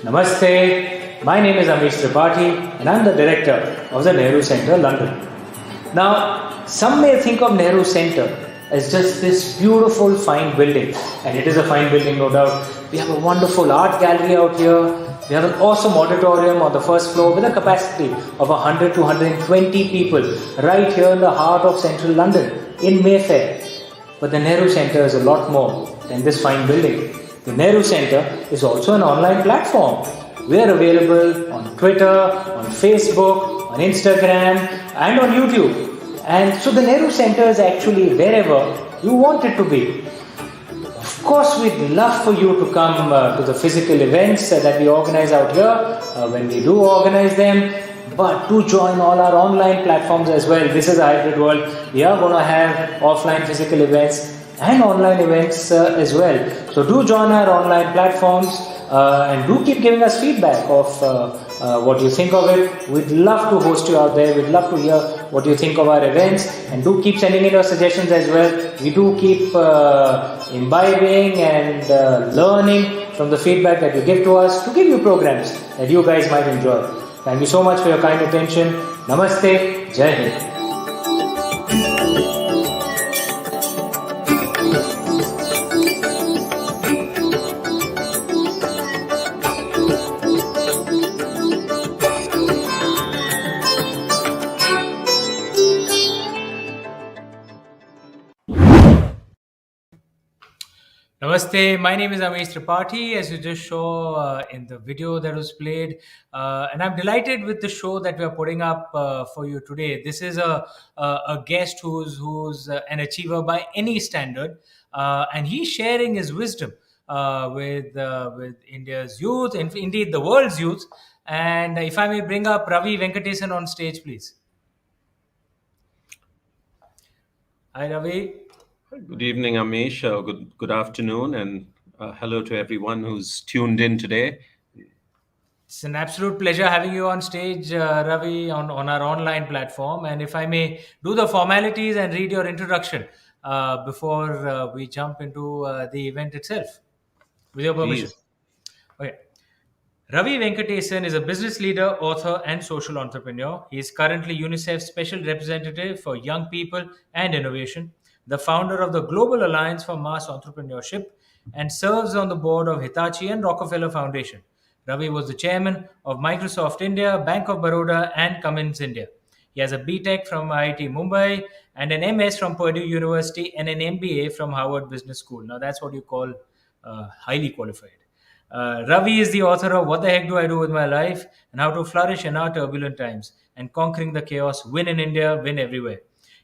Namaste, my name is Amish Tripathi and I'm the director of the Nehru Centre, London. Now, some may think of Nehru Centre as just this beautiful, fine building, and it is a fine building, no doubt. We have a wonderful art gallery out here. We have an awesome auditorium on the first floor with a capacity of 100 to 120 people right here in the heart of central London in Mayfair. But the Nehru Centre is a lot more than this fine building. The Nehru Centre is also an online platform. We are available on Twitter, on Facebook, on Instagram, and on YouTube. And so the Nehru Centre is actually wherever you want it to be. Of course, we'd love for you to come to the physical events that we organize out here when we do organize them. But do join all our online platforms as well. This is a hybrid world. We are going to have offline physical events and online events as well. So do join our online platforms and do keep giving us feedback of what you think of it. We'd love to host you out there. We'd love to hear what you think of our events, and do keep sending in your suggestions as well. We do keep imbibing and learning from the feedback that you give to us to give you programs that you guys might enjoy. Thank you so much for your kind attention. Namaste. Jai Hind. Namaste, my name is Amish Tripathi, as you just saw in the video that was played. And I'm delighted with the show that we are putting up for you today. This is a guest who's an achiever by any standard, and he's sharing his wisdom with India's youth, and indeed the world's youth. And if I may bring up Ravi Venkateshan on stage, please. Hi, Ravi. Good evening, Amish. Good afternoon, and hello to everyone who's tuned in today. It's an absolute pleasure having you on stage, Ravi, on our online platform. And if I may do the formalities and read your introduction before we jump into the event itself, with your permission. Please. Okay. Ravi Venkateshan is a business leader, author, and social entrepreneur. He is currently UNICEF's Special Representative for Young People and Innovation, the founder of the Global Alliance for Mass Entrepreneurship, and serves on the board of Hitachi and Rockefeller Foundation. Ravi was the chairman of Microsoft India, Bank of Baroda, and Cummins India. He has a BTech from IIT Mumbai and an MS from Purdue University and an MBA from Harvard Business School. Now, that's what you call highly qualified. Ravi is the author of What the Heck Do I Do with My Life and How to Flourish in Our Turbulent Times and Conquering the Chaos, Win in India, Win Everywhere.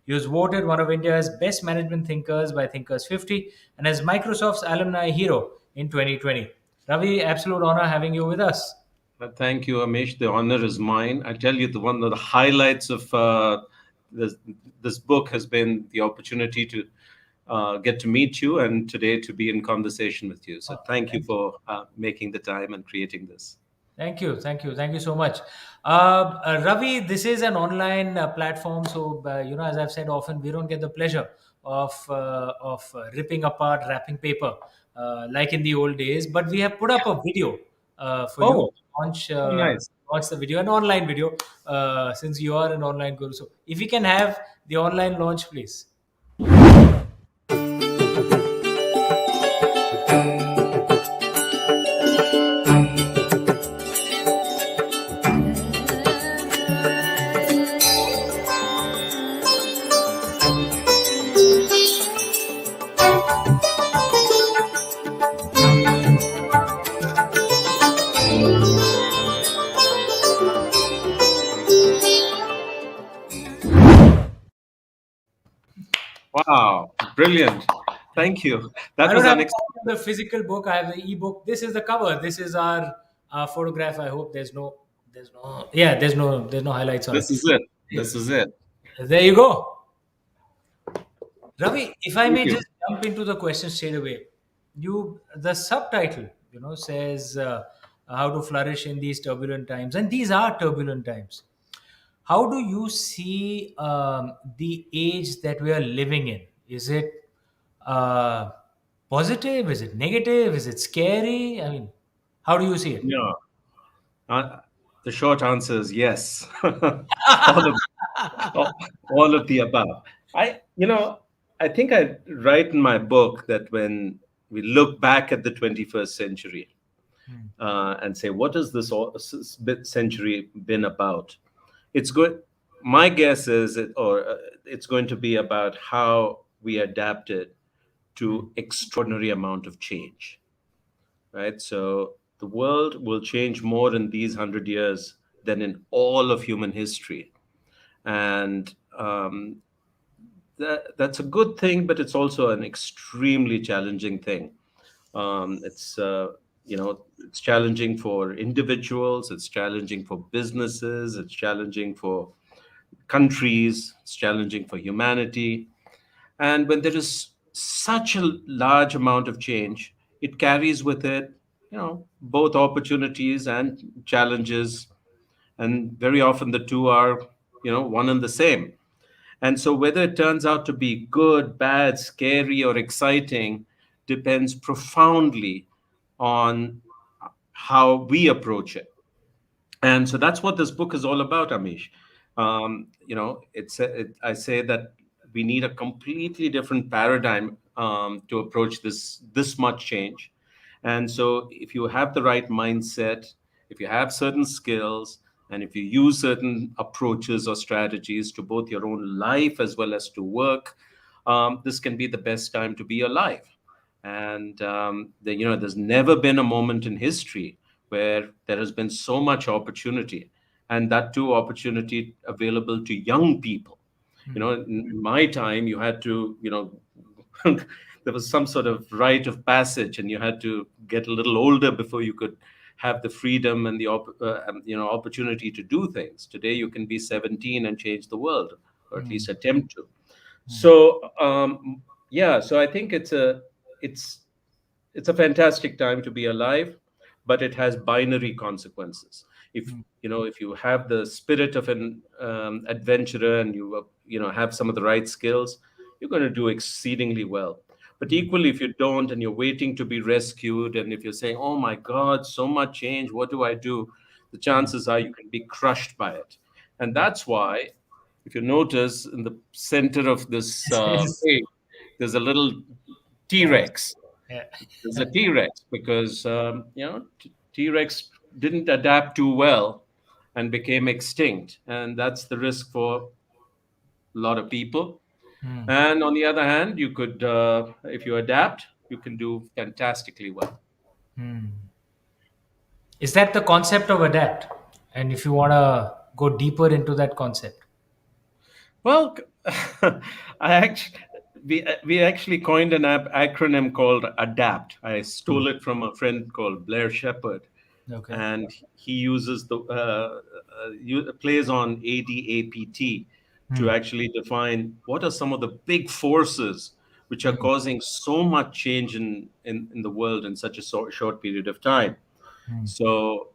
He was voted one of India's best management thinkers by Thinkers 50 and as Microsoft's alumni hero in 2020. Ravi, absolute honor having you with us. Thank you, Amish. The honor is mine. I tell you, one of the highlights of this book has been the opportunity to get to meet you and today to be in conversation with you. So thank you for making the time and creating this. Thank you so much. Ravi, this is an online platform, so as I've said often, we don't get the pleasure of ripping apart wrapping paper like in the old days, but we have put up a video for you to launch. Nice. Launch the video, an online video, since you are an online guru. So if we can have the online launch, please. Wow, brilliant. Thank you. That was unexpected. The physical book. I have the ebook. This is the cover. This is our photograph. I hope there's no highlights on it. This is it. There you go. Ravi, if I may just jump into the question straight away. The subtitle, says how to flourish in these turbulent times, and these are turbulent times. How do you see the age that we are living in? Is it positive? Is it negative? Is it scary? I mean, how do you see it? Yeah. Uh, the short answer is yes. all of all all of the above. I think I write in my book that when we look back at the 21st century and say, what has this century been about? It's good. My guess is, it's going to be about how we adapted to extraordinary amount of change, right? So the world will change more in these 100 years than in all of human history, and that's a good thing, but it's also an extremely challenging thing. It's it's challenging for individuals, it's challenging for businesses, it's challenging for countries, it's challenging for humanity. And when there is such a large amount of change, it carries with it, both opportunities and challenges. And very often the two are, one and the same. And so whether it turns out to be good, bad, scary, or exciting depends profoundly on how we approach it. And so that's what this book is all about, Amish. I say that we need a completely different paradigm to approach this much change. And so if you have the right mindset, if you have certain skills, and if you use certain approaches or strategies to both your own life as well as to work, this can be the best time to be alive. And there's never been a moment in history where there has been so much opportunity, and that too opportunity available to young people. In my time, you had to, there was some sort of rite of passage, and you had to get a little older before you could have the freedom and the opportunity to do things. Today, you can be 17 and change the world, or at least attempt to. So yeah, so I think it's it's a fantastic time to be alive, but it has binary consequences. If you have the spirit of an adventurer, and you have some of the right skills, you're going to do exceedingly well. But equally, if you don't, and you're waiting to be rescued, and if you're saying, "Oh my God, so much change, what do I do?" the chances are you can be crushed by it. And that's why, if you notice, in the center of this Yes. page, there's a little Yes. T-Rex. Yeah. There's a T-Rex because T-Rex didn't adapt too well and became extinct, and that's the risk for a lot of people. And on the other hand, you could, if you adapt, you can do fantastically well. Is that the concept of adapt? And if you want to go deeper into that concept. Well, I actually we actually coined an acronym called ADAPT. I stole it from a friend called Blair Shepherd, Okay. and he uses plays on ADAPT to actually define what are some of the big forces which are causing so much change in the world in such a short period of time. So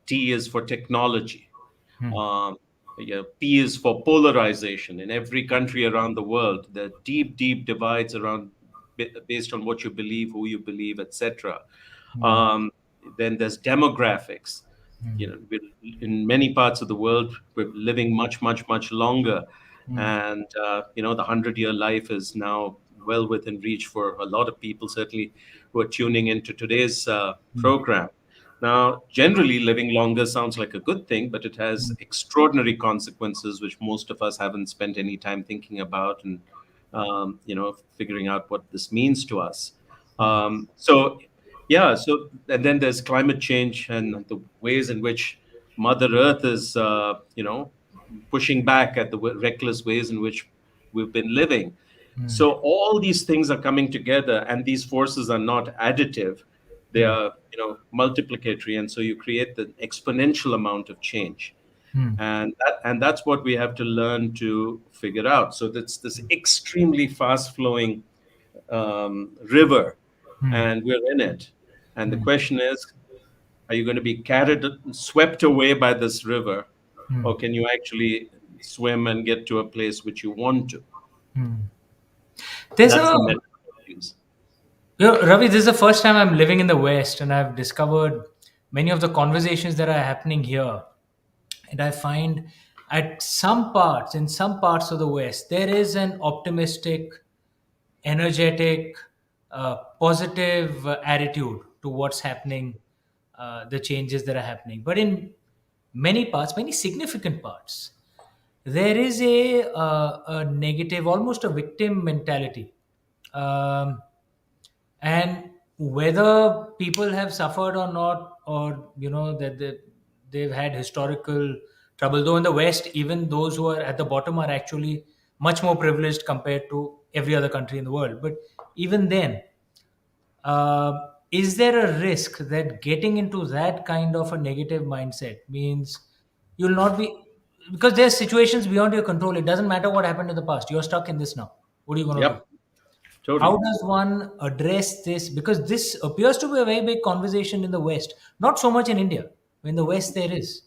T is for technology. um, yeah, P is for polarization. In every country around the world, there are deep, deep divides around based on what you believe, who you believe, etc. Um, then there's demographics. In many parts of the world, we're living much, much, much longer, and the 100-year life is now well within reach for a lot of people, certainly who are tuning into today's program. Now, generally, living longer sounds like a good thing, but it has extraordinary consequences, which most of us haven't spent any time thinking about and figuring out what this means to us. So, yeah. So, and then there's climate change and the ways in which Mother Earth is, pushing back at the reckless ways in which we've been living. So all these things are coming together, and these forces are not additive; they are, multiplicatory, and so you create the exponential amount of change, and that's what we have to learn to figure out. So that's this extremely fast flowing river, and we're in it. And the question is, are you going to be carried, swept away by this river, or can you actually swim and get to a place which you want to? There's That's a the metaphor I use. Ravi, this is the first time I'm living in the West, and I've discovered many of the conversations that are happening here, and I find at some parts, in some parts of the West, there is an optimistic, energetic, positive attitude to what's happening, the changes that are happening. But in many parts, many significant parts, there is a negative, almost a victim mentality. Um, and whether people have suffered or not, or that they've had historical trouble, though in the West even those who are at the bottom are actually much more privileged compared to every other country in the world, but even then, uh, is there a risk that getting into that kind of a negative mindset means you'll not be, because there's situations beyond your control, it doesn't matter what happened in the past, you're stuck in this now, what are you going to do? Yep, How totally. does one address this? Because this appears to be a very big conversation in the West, not so much in India. In the West, there is.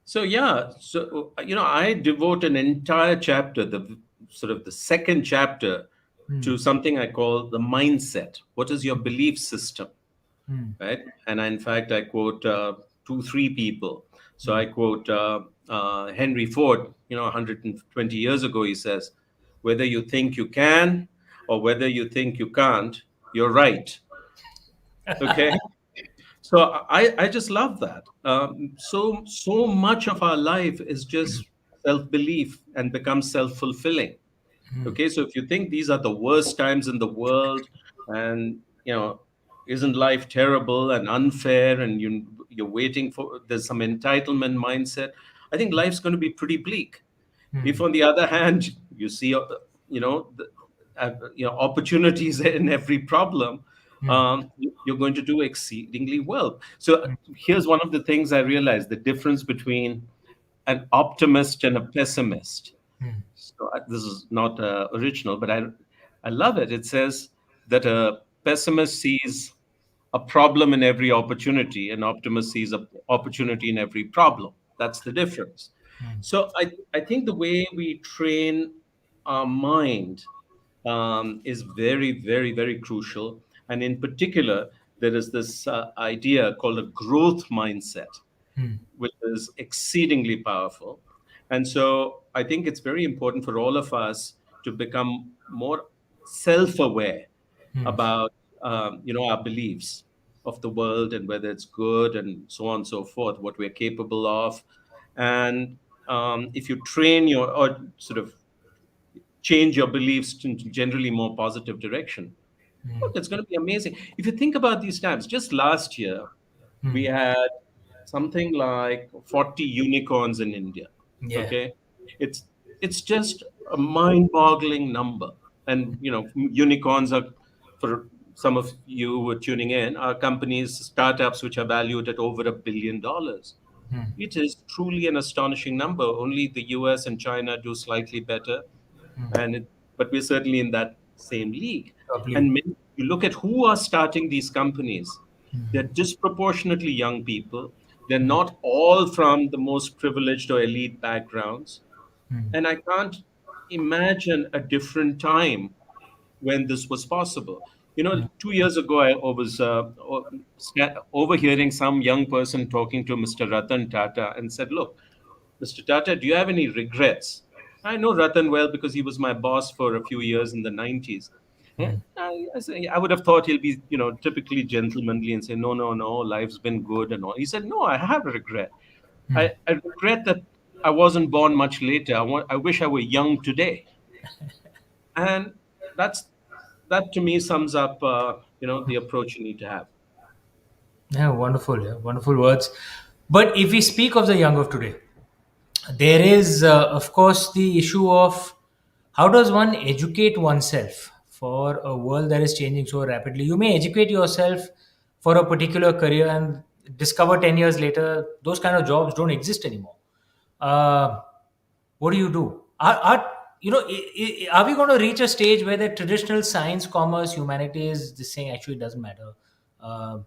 So yeah, so I devote an entire chapter, the sort of the second chapter, Hmm. to something I call the mindset. What is your belief system, Hmm. right? And in fact, I quote two, three people. So Hmm. I quote Henry Ford. 120 years ago, he says, "Whether you think you can or whether you think you can't, you're right." Okay. So I just love that. So much of our life is just self belief and becomes self fulfilling. Okay, so if you think these are the worst times in the world, and isn't life terrible and unfair, and you're waiting for, there's some entitlement mindset, I think life's going to be pretty bleak. Hmm. If, on the other hand, you see, opportunities in every problem, Hmm. you're going to do exceedingly well. So here's one of the things I realized: the difference between an optimist and a pessimist. Hmm. So this is not original, but I love it. It says that a pessimist sees a problem in every opportunity, an optimist sees an opportunity in every problem. That's the difference. So I think the way we train our mind is very, very, very crucial. And in particular, there is this idea called a growth mindset, Hmm. which is exceedingly powerful. And so I think it's very important for all of us to become more self-aware Hmm. about our beliefs of the world, and whether it's good and so on and so forth, what we're capable of. And if you train your, or sort of change your beliefs to generally more positive direction, Hmm. look, it's going to be amazing. If you think about these times, just last year we Hmm. had something like 40 unicorns in India. Yeah. Okay, it's it's just a mind-boggling number. And unicorns are, for some of you who are tuning in, are companies, startups which are valued at over $1 billion. Hmm. It is truly an astonishing number. Only the US and China do slightly better, Hmm. and but we're certainly in that same league. Probably. And you look at who are starting these companies, they're disproportionately young people. They're not all from the most privileged or elite backgrounds. Hmm. And I can't imagine a different time when this was possible. 2 years ago, I was overhearing some young person talking to Mr. Ratan Tata and said, "Look, Mr. Tata, do you have any regrets?" I know Ratan well because he was my boss for a few years in the 90s. Yeah, I would have thought he'll be, typically gentlemanly and say, "No, no, no, life's been good and all." He said, "No, I have a regret. I regret that I wasn't born much later. I wish I were young today." And that's that to me sums up, the approach you need to have. Yeah, wonderful. Yeah, wonderful words. But if we speak of the young of today, there is, of course, the issue of how does one educate oneself for a world that is changing so rapidly. You may educate yourself for a particular career and discover 10 years later those kind of jobs don't exist anymore. uh, what do you do? Are we going to reach a stage where the traditional science, commerce, humanities, this thing actually doesn't matter? uh,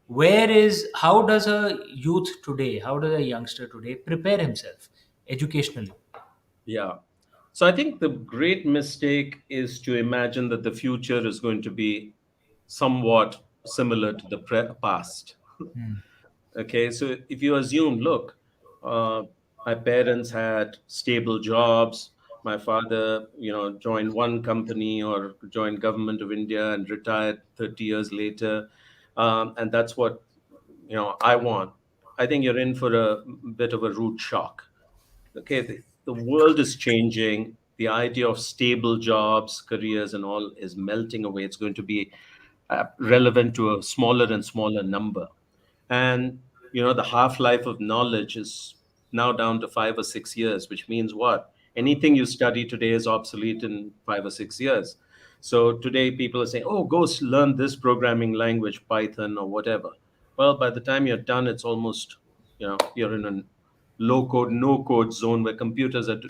where is how does a youth today, how does a youngster today prepare himself educationally? Yeah. So I think the great mistake is to imagine that the future is going to be somewhat similar to the past. Mm. Okay, so if you assume, look, uh, my parents had stable jobs. My father, joined one company or joined government of India and retired 30 years later, and that's what I want. I think you're in for a bit of a rude shock. Okay, the world is changing. The idea of stable jobs, careers, and all is melting away. It's going to be relevant to a smaller and smaller number. And the half life of knowledge is now down to 5 or 6 years, which means what? Anything you study today is obsolete in 5 or 6 years. So today people are saying, oh, go learn this programming language, Python or whatever. Well, by the time you're done, it's almost, you're in a low code, no code zone where computers are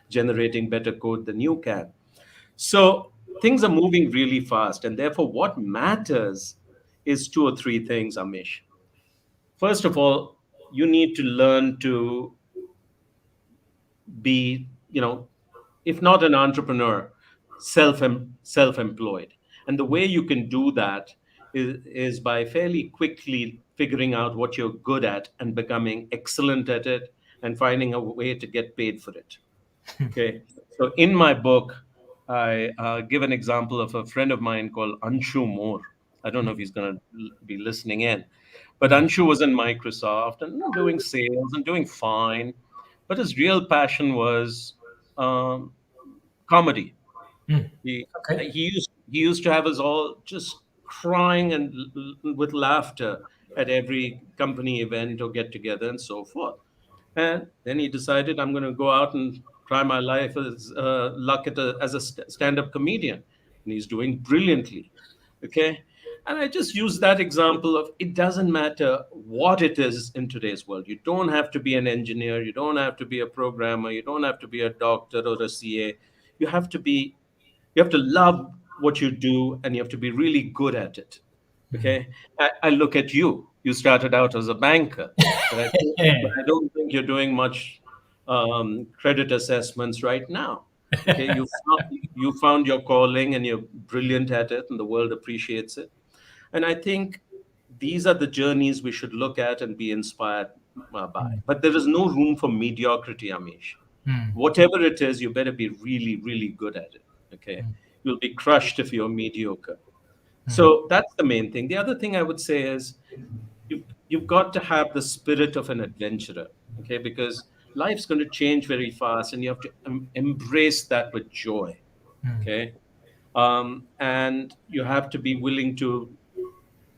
generating better code than you can. So things are moving really fast. And therefore, what matters is two or three things, Amish. First of all, you need to learn to be, if not an entrepreneur, self-employed. And the way you can do that is by fairly quickly figuring out what you're good at and becoming excellent at it and finding a way to get paid for it. Okay. So in my book, I give an example of a friend of mine called Anshu Moore. I don't know if he's going to be listening in, but Mm. Anshu was in Microsoft and doing sales and doing fine. But his real passion was um, comedy. Mm. He Okay. he used to have us all just crying and with laughter at every company event or get together and so forth. And then he decided, I'm going to go out and try my life as luck as a stand-up comedian, and he's doing brilliantly. Okay, and I just use that example of it doesn't matter what it is in today's world. You don't have to be an engineer, you don't have to be a programmer, you don't have to be a doctor or a CA. You have to be you have to love what you do and you have to be really good at it. Mm. Okay, I look at you. You started out as a banker, but I don't think you're doing much credit assessments right now. Okay, you found your calling and you're brilliant at it, and the world appreciates it. And I think these are the journeys we should look at and be inspired by. Mm. But there is no room for mediocrity, Amish. Mm. Whatever it is, you better be really, really good at it. Okay. You'll be crushed if you're mediocre. Mm. So that's the main thing. The other thing I would say is you've got to have the spirit of an adventurer. Okay. Because life's going to change very fast and you have to embrace that with joy. Mm. Okay. And you have to be willing to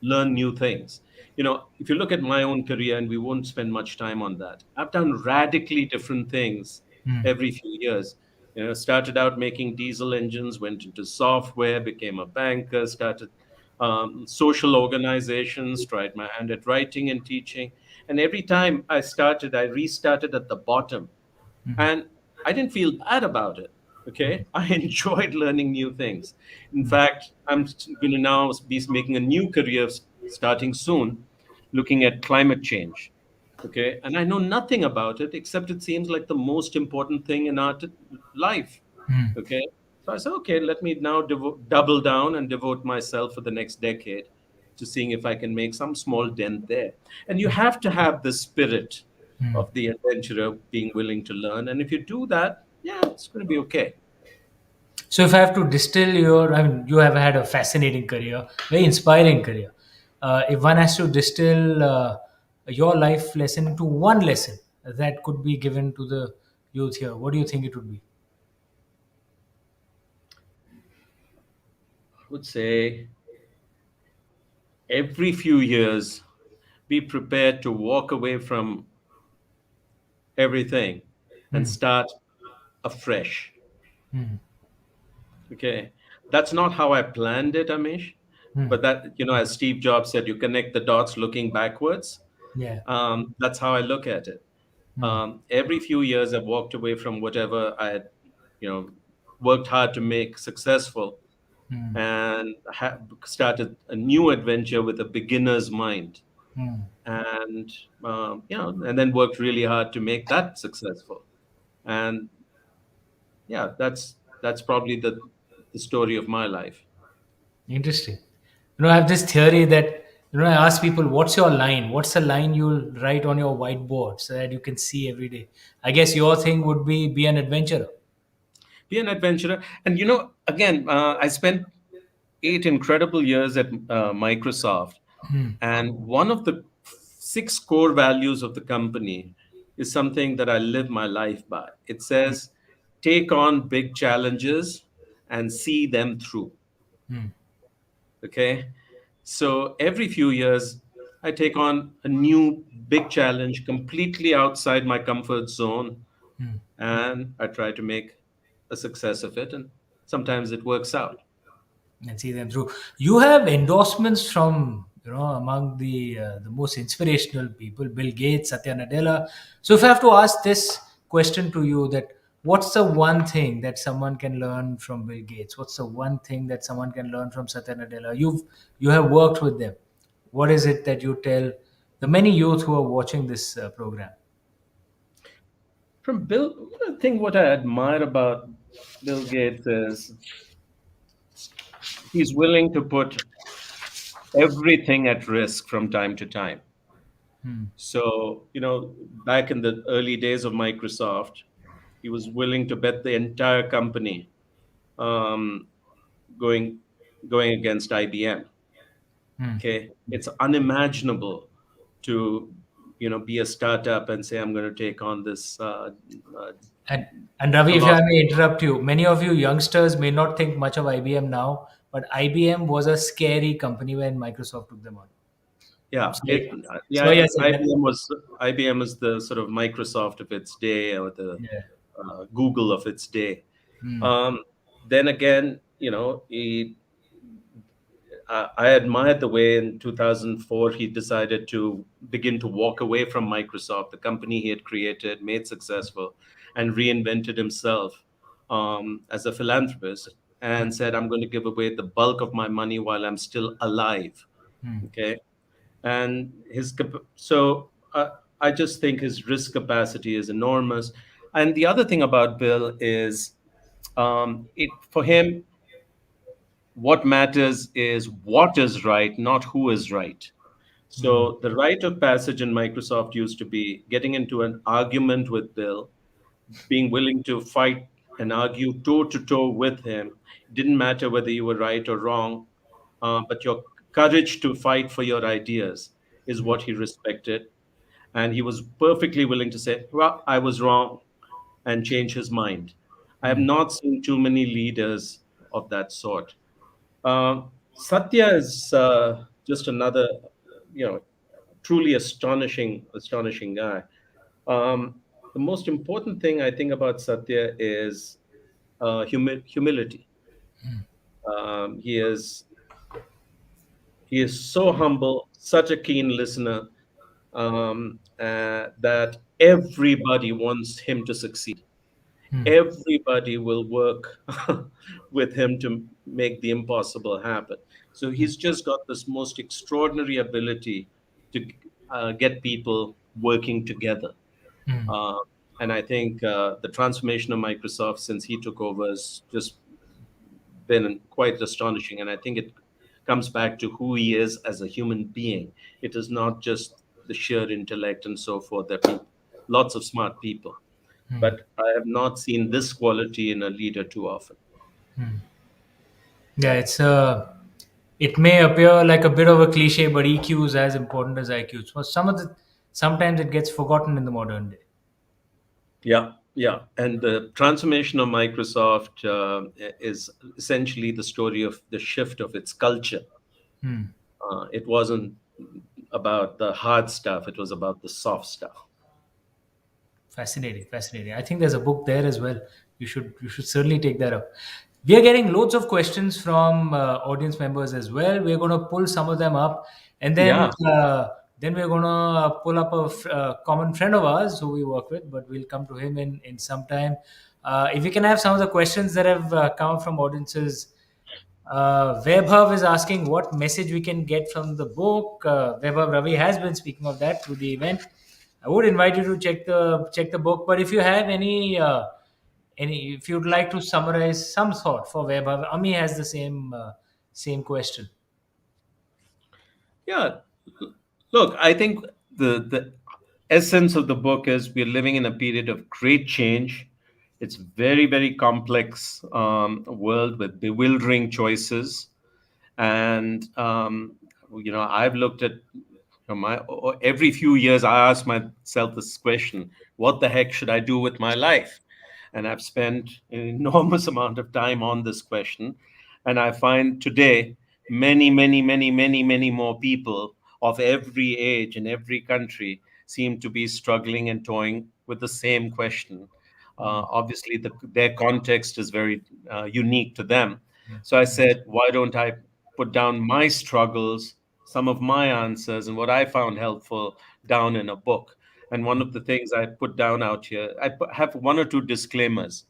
learn new things. If you look at my own career, and we won't spend much time on that, I've done radically different things Mm. every few years. Started out making diesel engines, went into software, became a banker, started social organizations, tried my hand at writing and teaching. And every time I restarted at the bottom, Mm. and I didn't feel bad about it. Okay, I enjoyed learning new things. In Mm. fact, I'm going to now be making a new career starting soon, looking at climate change. Okay, and I know nothing about it except it seems like the most important thing in our life. Mm. Okay, so I said, okay, let me now double down and devote myself for the next decade to seeing if I can make some small dent there. And you have to have the spirit Mm. of the adventurer being willing to learn. And if you do that, yeah, it's going to be okay. So, if I have to distill I mean, you have had a fascinating career, very inspiring career. If one has to distill your life lesson into one lesson that could be given to the youth here, what do you think it would be? I would say every few years, be prepared to walk away from everything and Mm. start afresh. Mm. Okay. That's not how I planned it, Amish. Mm. But that, as Steve Jobs said, you connect the dots looking backwards. Yeah. That's how I look at it. Mm. Every few years, I've walked away from whatever I had, you know, worked hard to make successful, Mm. and started a new adventure with a beginner's mind, Mm. and and then worked really hard to make that successful. And yeah, that's probably the story of my life. Interesting. I have this theory that I ask people, what's your line? What's the line you'll write on your whiteboard so that you can see every day? I guess your thing would be an adventurer. Be an adventurer. And again, I spent 8 incredible years at Microsoft, and one of the six core values of the company is something that I live my life by. It says, take on big challenges and see them through. Okay. So every few years, I take on a new big challenge completely outside my comfort zone, and I try to make a success of it. And sometimes it works out. And see them through. You have endorsements from among the most inspirational people, Bill Gates, Satya Nadella. So if I have to ask this question to you, that what's the one thing that someone can learn from Bill Gates? What's the one thing that someone can learn from Satya Nadella? You have worked with them. What is it that you tell the many youth who are watching this program? From Bill, I think what I admire about Bill Gates is he's willing to put everything at risk from time to time. So, back in the early days of Microsoft, he was willing to bet the entire company um, going going against IBM. Okay, it's unimaginable to be a startup and say I'm going to take on this And, and Ravi, if I philosophy. may interrupt you, many of you youngsters may not think much of IBM now, but IBM was a scary company when Microsoft took them on. Yeah, Sorry, yeah, sorry I said that. IBM was the sort of Microsoft of its day, or the Yeah. Google of its day. Hmm. Um, then again, I admired the way in 2004 he decided to begin to walk away from Microsoft, the company he had created, made successful, and reinvented himself as a philanthropist, and said, I'm going to give away the bulk of my money while I'm still alive. Okay. And I just think his risk capacity is enormous. And the other thing about Bill is, it for him, what matters is what is right, not who is right. Hmm. So the rite of passage in Microsoft used to be getting into an argument with Bill, being willing to fight and argue toe to toe with him. It didn't matter whether you were right or wrong, but your courage to fight for your ideas is what he respected. And he was perfectly willing to say, well, I was wrong, and change his mind. I have not seen too many leaders of that sort. Satya is just another, truly astonishing guy. The most important thing I think about Satya is humility. He is so humble, such a keen listener, that everybody wants him to succeed. Everybody will work with him to make the impossible happen. So he's just got this most extraordinary ability to get people working together. Uh, and I think the transformation of Microsoft since he took over has just been quite astonishing. And I think it comes back to who he is as a human being. It is not just the sheer intellect and so forth. There are lots of smart people, but I have not seen this quality in a leader too often. Yeah, it may appear like a bit of a cliche, but EQ is as important as IQ. So sometimes it gets forgotten in the modern day. Yeah, yeah. And the transformation of Microsoft is essentially the story of the shift of its culture. It wasn't about the hard stuff, it was about the soft stuff. Fascinating, fascinating. I think there's a book there as well. You should certainly take that up. We are getting loads of questions from audience members as well. We're going to pull some of them up, and Yeah. then we're going to pull up a common friend of ours who we work with, but we'll come to him in some time. If we can have some of the questions that have come up from audiences. Vaibhav is asking what message we can get from the book. Vaibhav Ravi has been speaking of that through the event. I would invite you to check the book. But if you have any, if you'd like to summarize some thought for Vaibhav, Ami has the same question. Yeah. Look, I think the essence of the book is we're living in a period of great change. It's very, very complex world with bewildering choices. And I've looked at every few years I ask myself this question: what the heck should I do with my life? And I've spent an enormous amount of time on this question. And I find today many more people of every age in every country seem to be struggling and toying with the same question. Obviously, their context is very unique to them. So I said, why don't I put down my struggles, some of my answers, and what I found helpful down in a book? And one of the things I put down out here, have one or two disclaimers.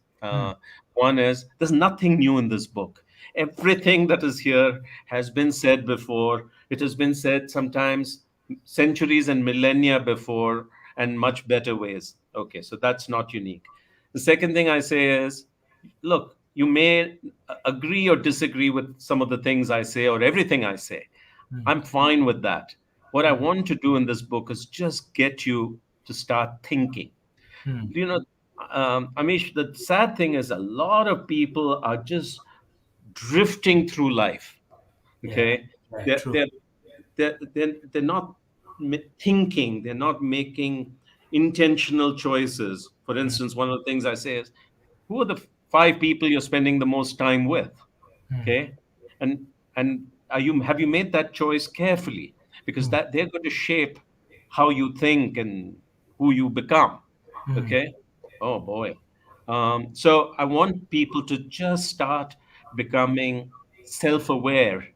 One is there's nothing new in this book. Everything that is here has been said before. It has been said sometimes centuries and millennia before, and much better ways. Okay, so that's not unique. The second thing I say is, look, you may agree or disagree with some of the things I say or everything I say. I'm fine with that. What I want to do in this book is just get you to start thinking. You know, Amish, the sad thing is a lot of people are just drifting through life. Yeah, Okay, yeah, they're true. they're they're not thinking. They're not making intentional choices. For instance, one of the things I say is, who are the five people you're spending the most time with? Okay, and are you have you made that choice carefully? Because that they're going to shape how you think and who you become. Okay. Oh boy. So I want people to just start becoming self-aware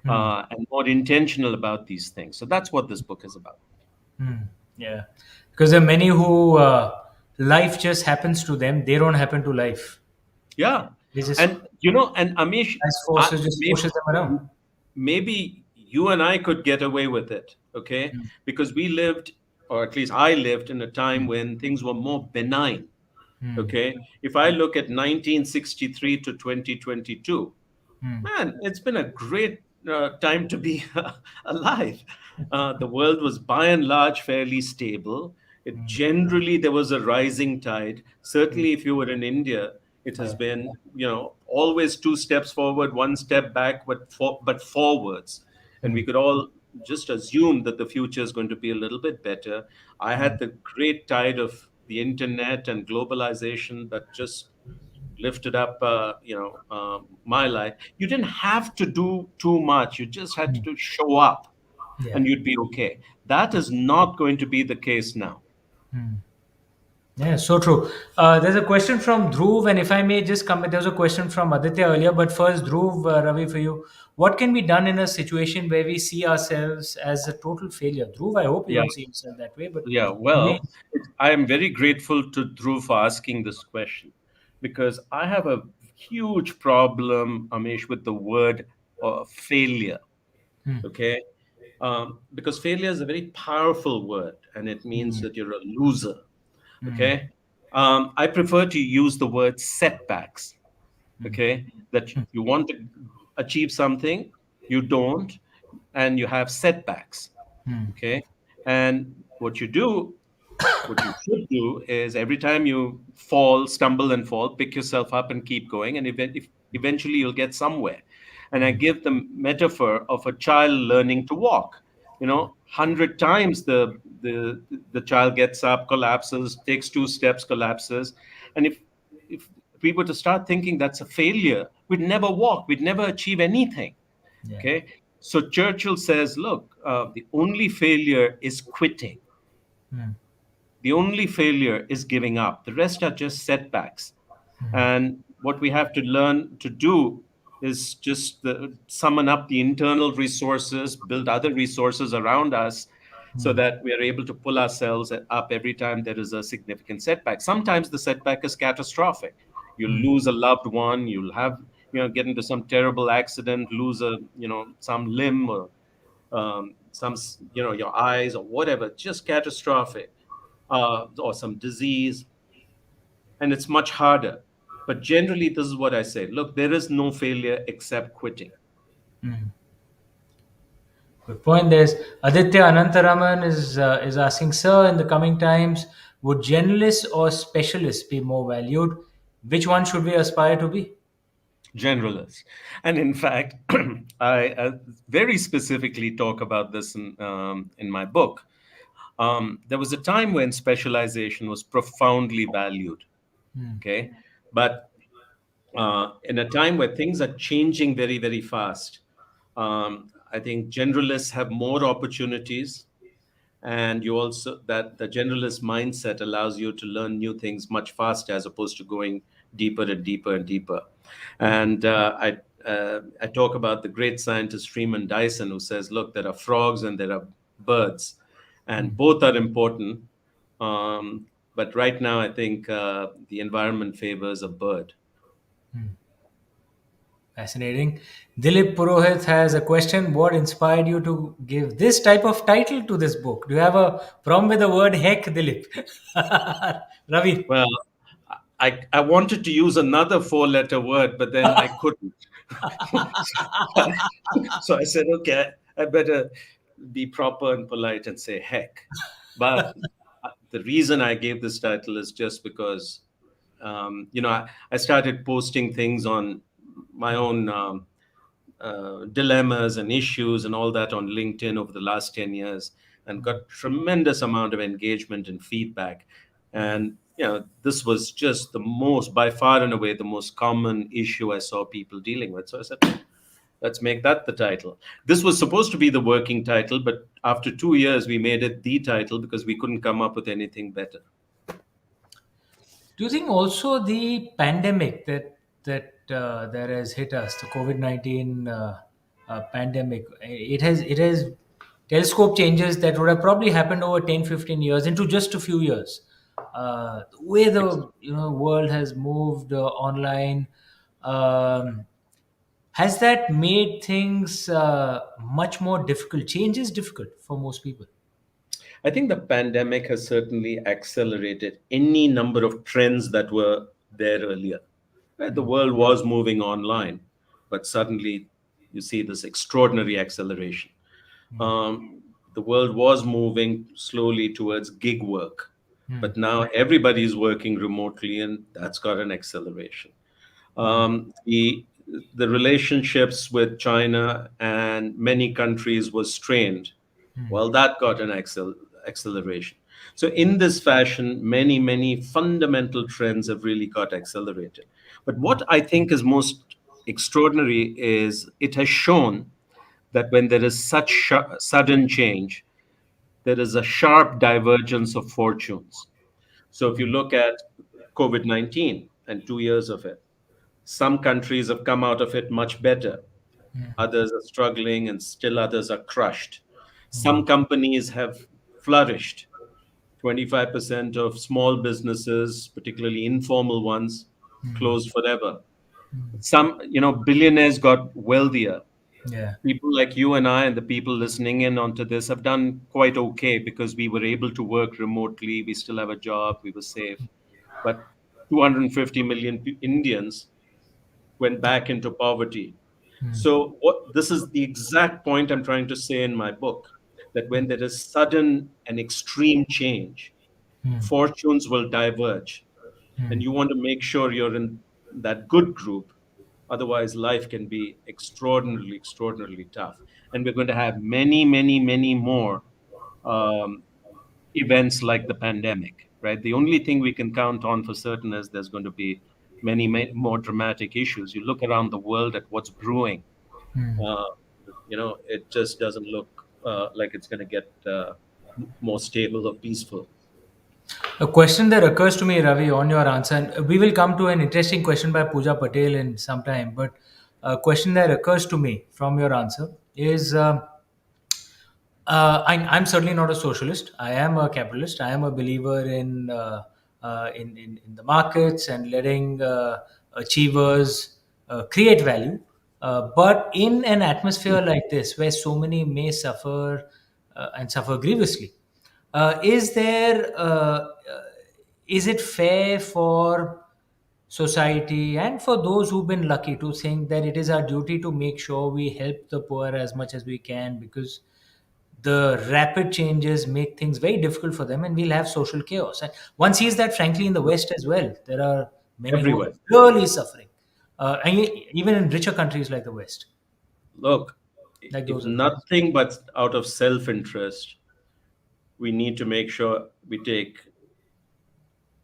and more intentional about these things. So that's what this book is about. Yeah, because there are many who life just happens to them. They don't happen to life. Yeah. They just And and Amish, life forces just maybe pushes them around. you and I could get away with it, okay? Because we lived, or at least I lived, in a time when things were more benign. Okay, if I look at 1963 to 2022, man, it's been a great time to be alive. The world was by and large fairly stable. Generally, there was a rising tide. Certainly, if you were in India, it has Yeah. been, always two steps forward, one step back, but forwards. And we could all just assume that the future is going to be a little bit better. I had the great tide of the internet and globalization that just lifted up my life. You didn't have to do too much. You just had to show up Yeah. and you'd be okay. That is not going to be the case now. Yeah, so true. There's a question from Dhruv, and if I may just come, there was a question from Aditya earlier, but first, Dhruv, Ravi, for you, what can be done in a situation where we see ourselves as a total failure? Dhruv, I hope you Yeah, don't see yourself that way, but yeah. you may. Well, I am very grateful to Dhruv for asking this question, because I have a huge problem, Amish, with the word failure. Okay, because failure is a very powerful word, and it means that you're a loser. Okay, I prefer to use the word setbacks. Okay, that you want to achieve something, you don't, and you have setbacks. Okay, and what you should do is, every time you fall, stumble and fall, pick yourself up and keep going, and eventually you'll get somewhere. And I give the metaphor of a child learning to walk. 100 times the child gets up, collapses, takes two steps, collapses. And if we were to start thinking that's a failure, we'd never walk, we'd never achieve anything. Yeah. Okay, so Churchill says, look, the only failure is quitting. The only failure is giving up. The rest are just setbacks. And what we have to learn to do is just summon up the internal resources, build other resources around us, so that we are able to pull ourselves up every time there is a significant setback. Sometimes the setback is catastrophic. You'll lose a loved one, you'll have, get into some terrible accident, lose some limb, or your eyes or whatever, just catastrophic, or some disease, and it's much harder. But generally, this is what I say: look, there is no failure except quitting. Good point. There's Aditya Anantaraman is asking, sir, in the coming times, would generalists or specialists be more valued? Which one should we aspire to be? Generalists. And in fact, I very specifically talk about this in my book. There was a time when specialization was profoundly valued. Okay, but in a time where things are changing very, very fast, I think generalists have more opportunities, and you also that the generalist mindset allows you to learn new things much faster as opposed to going deeper and deeper and deeper. And I talk about the great scientist Freeman Dyson, who says, look, there are frogs and there are birds, and both are important. But right now I think the environment favors a bird. Fascinating. Dilip Purohit has a question. What inspired you to give this type of title to this book? Do you have a problem with the word heck, Dilip? Ravi. Well, I wanted to use another four-letter word, but then I couldn't. So I said, okay, I better be proper and polite and say heck. But the reason I gave this title is just because, I started posting things on my own dilemmas and issues and all that on LinkedIn over the last 10 years, and got tremendous amount of engagement and feedback. And this was just the most, by far and away, the most common issue I saw people dealing with. So I said, let's make that the title. This was supposed to be the working title, but after 2 years, we made it the title because we couldn't come up with anything better. Do you think also the pandemic that has hit us, the COVID-19 pandemic, it has telescope changes that would have probably happened over 10-15 years into just a few years. The way the world has moved online, um, has that made things much more difficult? Change is difficult for most people. I think the pandemic has certainly accelerated any number of trends that were there earlier. Right? The world was moving online, but suddenly you see this extraordinary acceleration. The world was moving slowly towards gig work, but now everybody is working remotely, and that's got an acceleration. The relationships with China and many countries was strained. Well, that got an acceleration. So in this fashion, many fundamental trends have really got accelerated. But what I think is most extraordinary is it has shown that when there is such sudden change, there is a sharp divergence of fortunes. So if you look at COVID-19 and 2 years of it, some countries have come out of it much better. Others are struggling, and still others are crushed. Some companies have flourished. 25% of small businesses, particularly informal ones, closed forever. Some, billionaires got wealthier. Yeah. People like you and I and the people listening in onto this have done quite okay because we were able to work remotely. We still have a job. We were safe. But 250 million Indians went back into poverty. So this is the exact point I'm trying to say in my book, that when there is sudden and extreme change, fortunes will diverge, and you want to make sure you're in that good group. Otherwise, life can be extraordinarily tough. And we're going to have many more um, events like the pandemic, right? The only thing we can count on for certain is there's going to be many more dramatic issues. You look around the world at what's brewing. Uh, it just doesn't look like it's going to get more stable or peaceful. A question that occurs to me, Ravi, on your answer, and we will come to an interesting question by Pooja Patel in some time, but a question that occurs to me from your answer is I'm certainly not a socialist. I am a capitalist. I am a believer in the markets and letting achievers create value. But in an atmosphere like this, where so many may suffer and suffer grievously, is there is it fair for society, and for those who've been lucky, to think that it is our duty to make sure we help the poor as much as we can, because the rapid changes make things very difficult for them, and we'll have social chaos. And one sees that, frankly, in the West as well. There are many who are everywhere. really suffering, even in richer countries like the West, Look, like if those in the West. nothing but out of self-interest, we need to make sure we take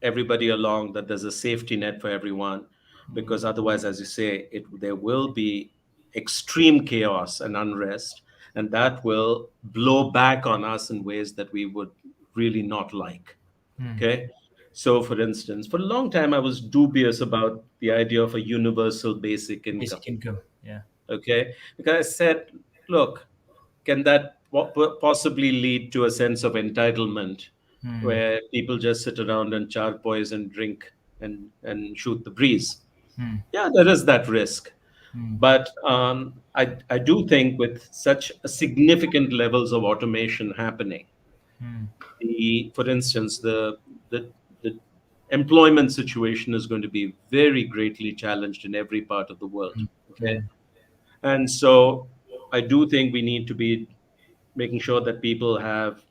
everybody along, that there's a safety net for everyone, because otherwise, as you say, there will be extreme chaos and unrest, and that will blow back on us in ways that we would really not like. Hmm. Okay. So, for instance, for a long time, I was dubious about the idea of a universal basic income. Basic income. Yeah. Okay. Because I said, look, can that possibly lead to a sense of entitlement Hmm. where people just sit around and charpoise and drink and shoot the breeze? Hmm. Yeah, there is that risk. Hmm. But I do think with such significant levels of automation happening, Hmm. for instance, the employment situation is going to be very greatly challenged in every part of the world. Okay. Hmm. And so I do think we need to be making sure that people have,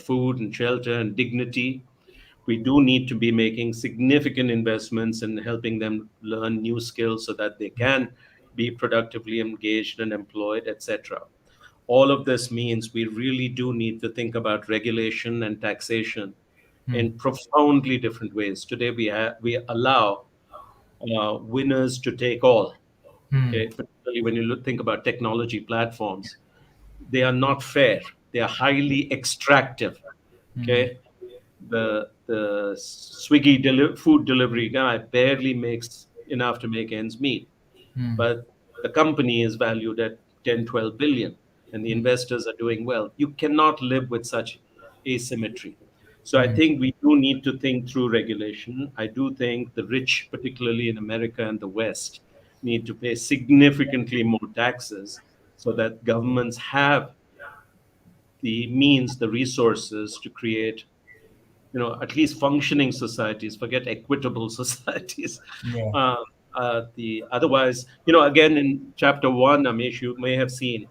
food and shelter and dignity. We do need to be making significant investments in helping them learn new skills so that they can be productively engaged and employed, etc. All of this means we really do need to think about regulation and taxation Hmm. in profoundly different ways. Today we allow winners to take all. Hmm. Okay, particularly when you think about technology platforms, they are not fair. They are highly extractive. Hmm. Okay, the Swiggy food delivery guy barely makes enough to make ends meet, Hmm. but the company is valued at 10, 12 billion, and the investors are doing well. You cannot live with such asymmetry. So I Hmm. think we do need to think through regulation. I do think the rich, particularly in America and the West, need to pay significantly more taxes so that governments have the means, the resources to create, at least functioning societies. Forget equitable societies. Yeah. Uh, the otherwise, again in chapter one, Amish, you may have seen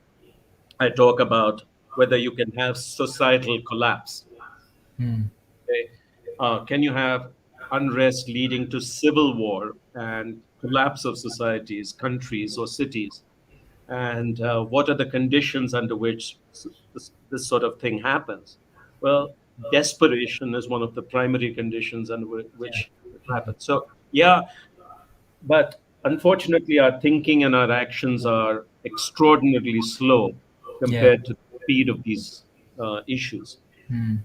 I talk about whether you can have societal collapse. Hmm. Okay? Can you have unrest leading to civil war and collapse of societies, countries, or cities? And what are the conditions under which this sort of thing happens? Well, desperation is one of the primary conditions under Yeah. which it happens. So, yeah, but unfortunately, our thinking and our actions are extraordinarily slow Yeah. compared to the speed of these issues. Hmm.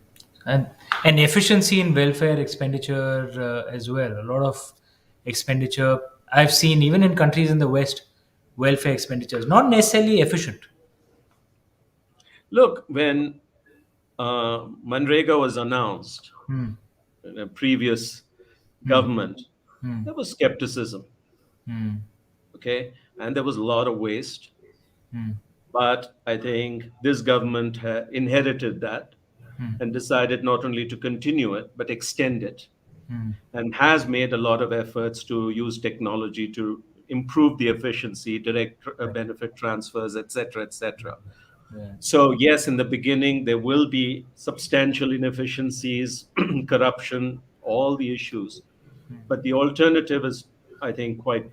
And efficiency in welfare expenditure as well. A lot of expenditure I've seen even in countries in the West, welfare expenditure is not necessarily efficient. Look, when Manrega was announced Hmm. in a previous Hmm. government, Hmm. there was skepticism, Hmm. okay, and there was a lot of waste. Hmm. But I think this government inherited that Hmm. and decided not only to continue it but extend it, Hmm. and has made a lot of efforts to use technology to improve the efficiency, direct Yeah. benefit transfers, etc., etc. Yeah. So, yes, in the beginning, there will be substantial inefficiencies, corruption, all the issues. But the alternative is, I think, quite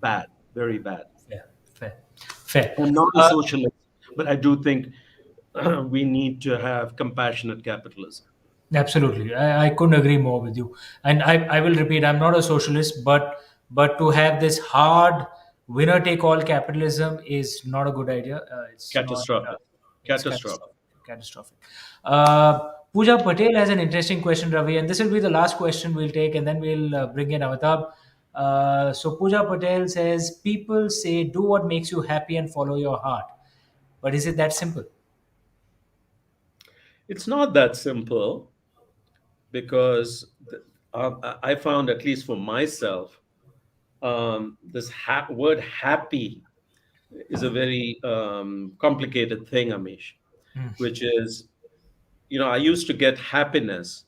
bad, very bad. Fair. Fair. Fair. I'm not a Uh, socialist, but I do think we need to have compassionate capitalism. Absolutely, I couldn't agree more with you. And I will repeat, I'm not a socialist, but to have this hard winner take all capitalism is not a good idea. It's not. Catastrophic. It's Catastrophic. catastrophic. Catastrophic. Pooja Patel has an interesting question, Ravi, and this will be the last question we'll take, and then we'll bring in Amitabh. So Pooja Patel says, "People say do what makes you happy and follow your heart, but is it that simple?" It's not that simple because I found, at least for myself, this word happy is a very complicated thing, Amish, Hmm. which is, I used to get happiness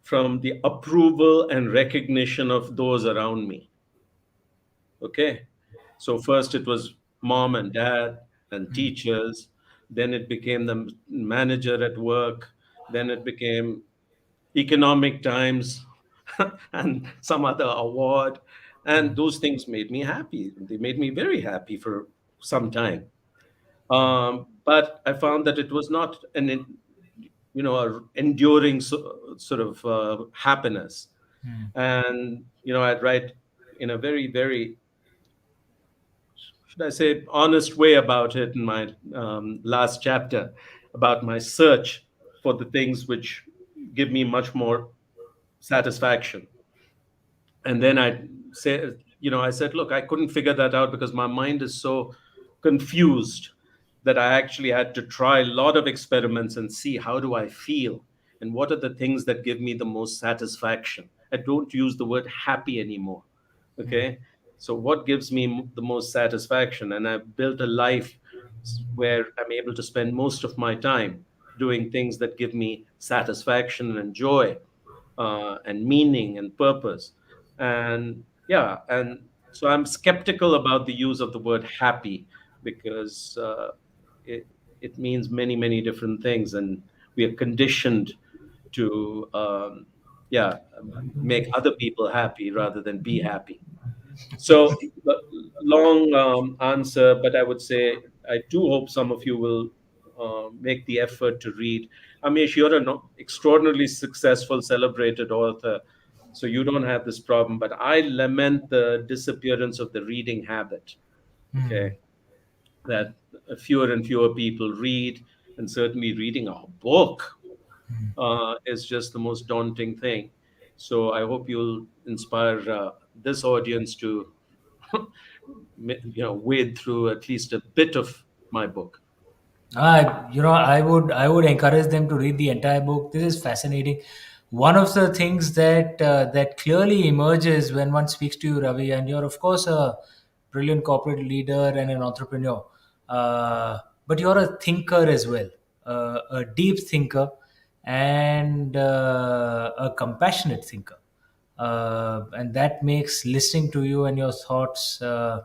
from the approval and recognition of those around me. Okay. So first it was mom and dad and teachers. Then it became the manager at work. Then it became Economic Times and some other award. And those things made me happy. They made me very happy for some time. But I found that it was not a enduring sort of happiness. And I'd write in a very, very, should I say, honest way about it in my last chapter about my search for the things which give me much more satisfaction. And then I said, look, I couldn't figure that out because my mind is so confused that I actually had to try a lot of experiments and see how do I feel and what are the things that give me the most satisfaction. I don't use the word happy anymore. Okay. So what gives me the most satisfaction? And I've built a life where I'm able to spend most of my time doing things that give me satisfaction and joy, and meaning and purpose. And yeah, and so I'm skeptical about the use of the word happy because it, it means many, many different things. And we are conditioned to, yeah, make other people happy rather than be happy. So, long answer, but I would say I do hope some of you will make the effort to read. Amish, you're an extraordinarily successful, celebrated author, so you don't have this problem. But I lament the disappearance of the reading habit. Okay, that fewer and fewer people read, and certainly reading a book is just the most daunting thing. So I hope you'll inspire this audience to wade through at least a bit of my book. I would encourage them to read the entire book. This is fascinating. One of the things that clearly emerges when one speaks to you, Ravi, and you're of course a brilliant corporate leader and an entrepreneur, but you're a thinker as well, a deep thinker, and a compassionate thinker, and that makes listening to you and your thoughts. Uh,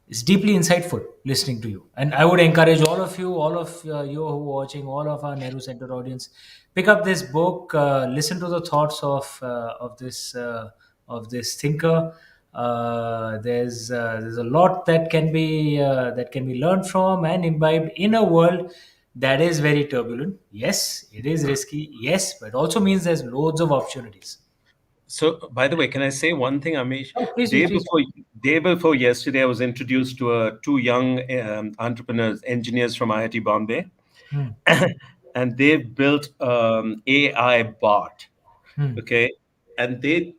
it's deeply insightful listening to you, and I would encourage all of you who are watching, all of our Nehru Center audience, pick up this book, listen to the thoughts of this thinker. There's a lot that can be learned from and imbibed in a world that is very turbulent. Yes, it is risky. Yes, but it also means there's loads of opportunities. So, by the way, can I say one thing, Amish? Oh, please, Day please. before day before yesterday, I was introduced to two young entrepreneurs, engineers from IIT Bombay, Hmm. and they've built AI bot. Hmm. Okay, and they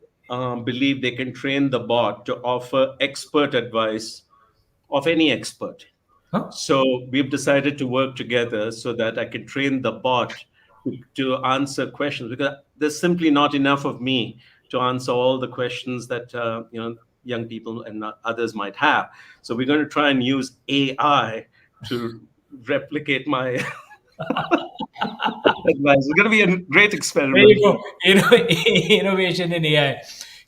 believe they can train the bot to offer expert advice of any expert. Huh? So we've decided to work together so that I can train the bot to answer questions because there's simply not enough of me to answer all the questions that young people and others might have. So we're going to try and use AI to replicate my advice. It's going to be a great There you experiment. go. Innovation in AI.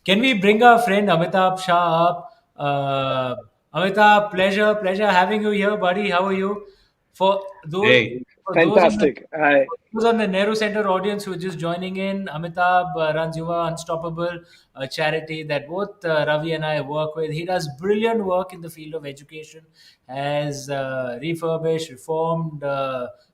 Can we bring our friend Amitabh Shah up? Amitabh, pleasure having you here, buddy. How are you? For those, Hey, for those on the Fantastic. I Those on the Nehru Centre audience who are just joining in, Amitabh runs Yuva Unstoppable, a charity that both Ravi and I work with. He does brilliant work in the field of education, has refurbished, reformed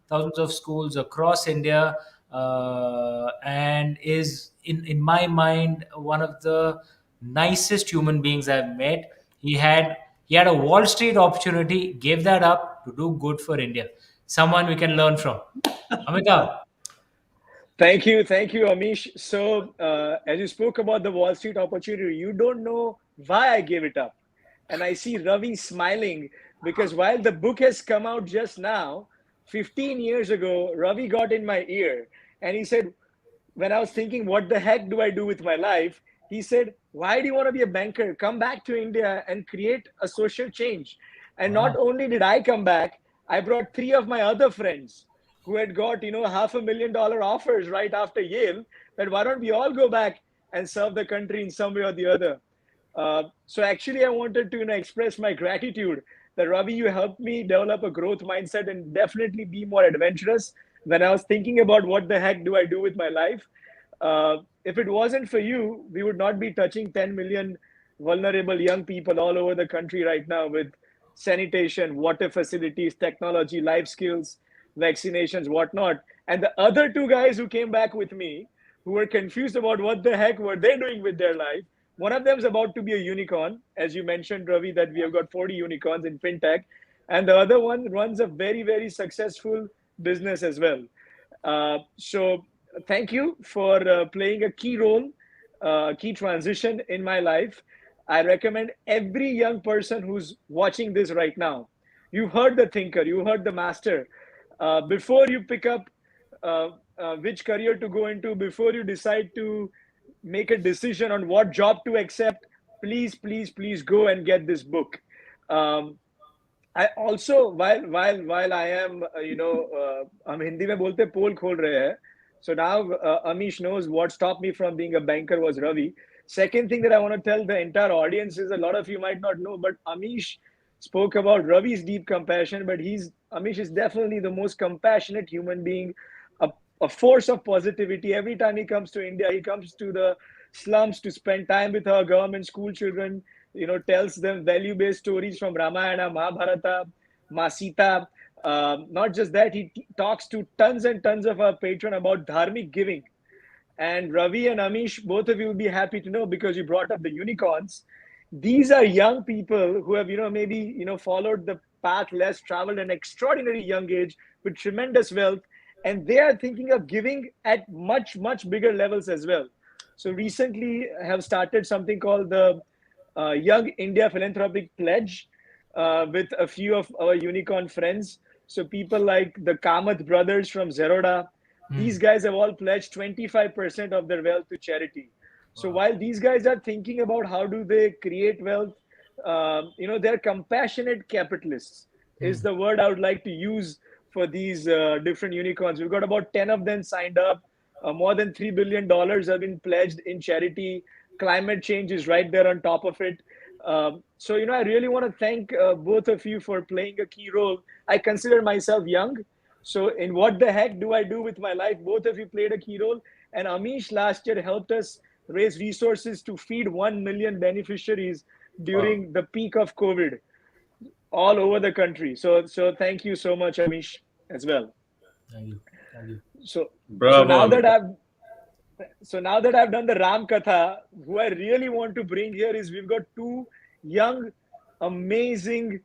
thousands of schools across India, and is, in my mind, one of the nicest human beings I've met. He had a Wall Street opportunity, gave that up to do good for India. Someone we can learn from. Amitabh. thank you, Amish. So, as you spoke about the Wall Street opportunity, you don't know why I gave it up. And I see Ravi smiling because while the book has come out just now, 15 years ago, Ravi got in my ear and he said, when I was thinking, what the heck do I do with my life? He said, why do you want to be a banker? Come back to India and create a social change. And not Wow. only did I come back, I brought three of my other friends. who had got, $500,000 offers right after Yale, that why don't we all go back and serve the country in some way or the other. So actually, I wanted to express my gratitude that Ravi, you helped me develop a growth mindset and definitely be more adventurous when I was thinking about what the heck do I do with my life. If it wasn't for you, we would not be touching 10 million vulnerable young people all over the country right now with sanitation, water facilities, technology, life skills, vaccinations, whatnot. And the other two guys who came back with me, who were confused about what the heck were they doing with their life. One of them is about to be a unicorn, as you mentioned, Ravi, that we have got 40 unicorns in fintech, and the other one runs a very, very successful business as well. So thank you for playing a key role, key transition in my life. I recommend every young person who's watching this right now. You heard the thinker, you heard the master. Before you pick up which career to go into, before you decide to make a decision on what job to accept, please, please, please go and get this book. I also, while I am हम हिंदी में बोलते पोल खोल रहे हैं. So now Amish knows what stopped me from being a banker was Ravi. Second thing that I want to tell the entire audience is, a lot of you might not know, but Amish spoke about Ravi's deep compassion, but Amish is definitely the most compassionate human being, a, a force of positivity. Every time he comes to India, he comes to the slums to spend time with our government school children, tells them value-based stories from Ramayana, Mahabharata, Masita. Not just that, he talks to tons and tons of our patron about dharmic giving. And Ravi and Amish, both of you will be happy to know, because you brought up the unicorns. These are young people who have, maybe, followed the path less traveled at an extraordinary young age with tremendous wealth. And they are thinking of giving at much, much bigger levels as well. So recently have started something called the Young India Philanthropic Pledge with a few of our unicorn friends. So people like the Kamath brothers from Zerodha, these guys have all pledged 25% of their wealth to charity. So while these guys are thinking about how do they create wealth, they're compassionate capitalists is the word I would like to use for these different unicorns. We've got about 10 of them signed up. More than $3 billion have been pledged in charity. Climate change is right there on top of it. So, I really want to thank both of you for playing a key role. I consider myself young. So in what the heck do I do with my life? Both of you played a key role. And Amish last year helped us raise resources to feed 1 million beneficiaries during the peak of COVID all over the country. So thank you so much, Amish, as well. Thank you. Thank you. So Bravo, now that I've done the Ram Katha, who I really want to bring here is, we've got two young, amazing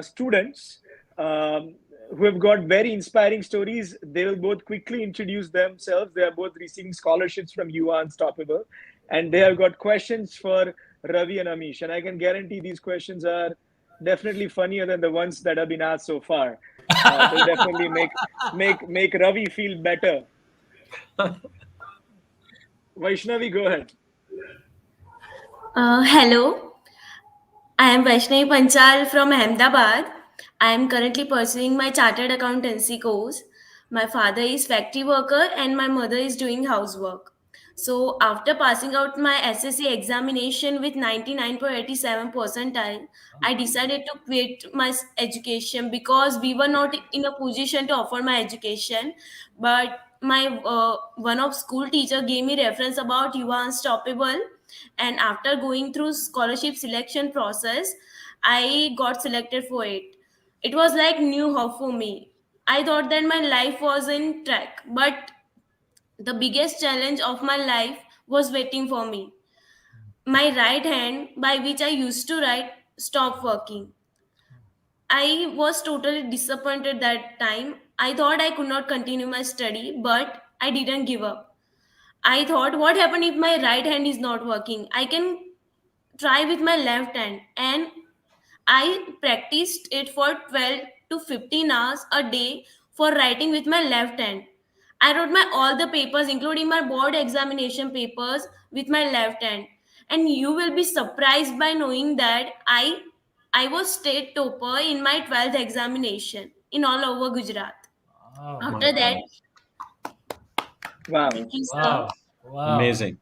students who have got very inspiring stories. They will both quickly introduce themselves. They are both receiving scholarships from UA Unstoppable, and they have got questions for Ravi and Amish. And I can guarantee these questions are definitely funnier than the ones that have been asked so far. They'll definitely make Ravi feel better. Vaishnavi, go ahead. Hello, I am Vaishnavi Panchal from Ahmedabad. I am currently pursuing my chartered accountancy course. My father is factory worker and my mother is doing housework. So after passing out my SSC examination with 99.87 percentile, I decided to quit my education because we were not in a position to offer my education. But my one of school teacher gave me reference about You Are Unstoppable, and after going through scholarship selection process, I got selected for it. It was like new hope for me. I thought that my life was in track, but the biggest challenge of my life was waiting for me. My right hand, by which I used to write, stopped working. I was totally disappointed that time. I thought I could not continue my study, but I didn't give up. I thought, what happened if my right hand is not working? I can try with my left hand, and I practiced it for 12 to 15 hours a day for writing with my left hand. I wrote my all the papers including my board examination papers with my left hand, and you will be surprised by knowing that I was state topper in my 12th examination in all over Gujarat. Wow. My After that, God. Wow. thank you, sir. Wow. Wow. Amazing.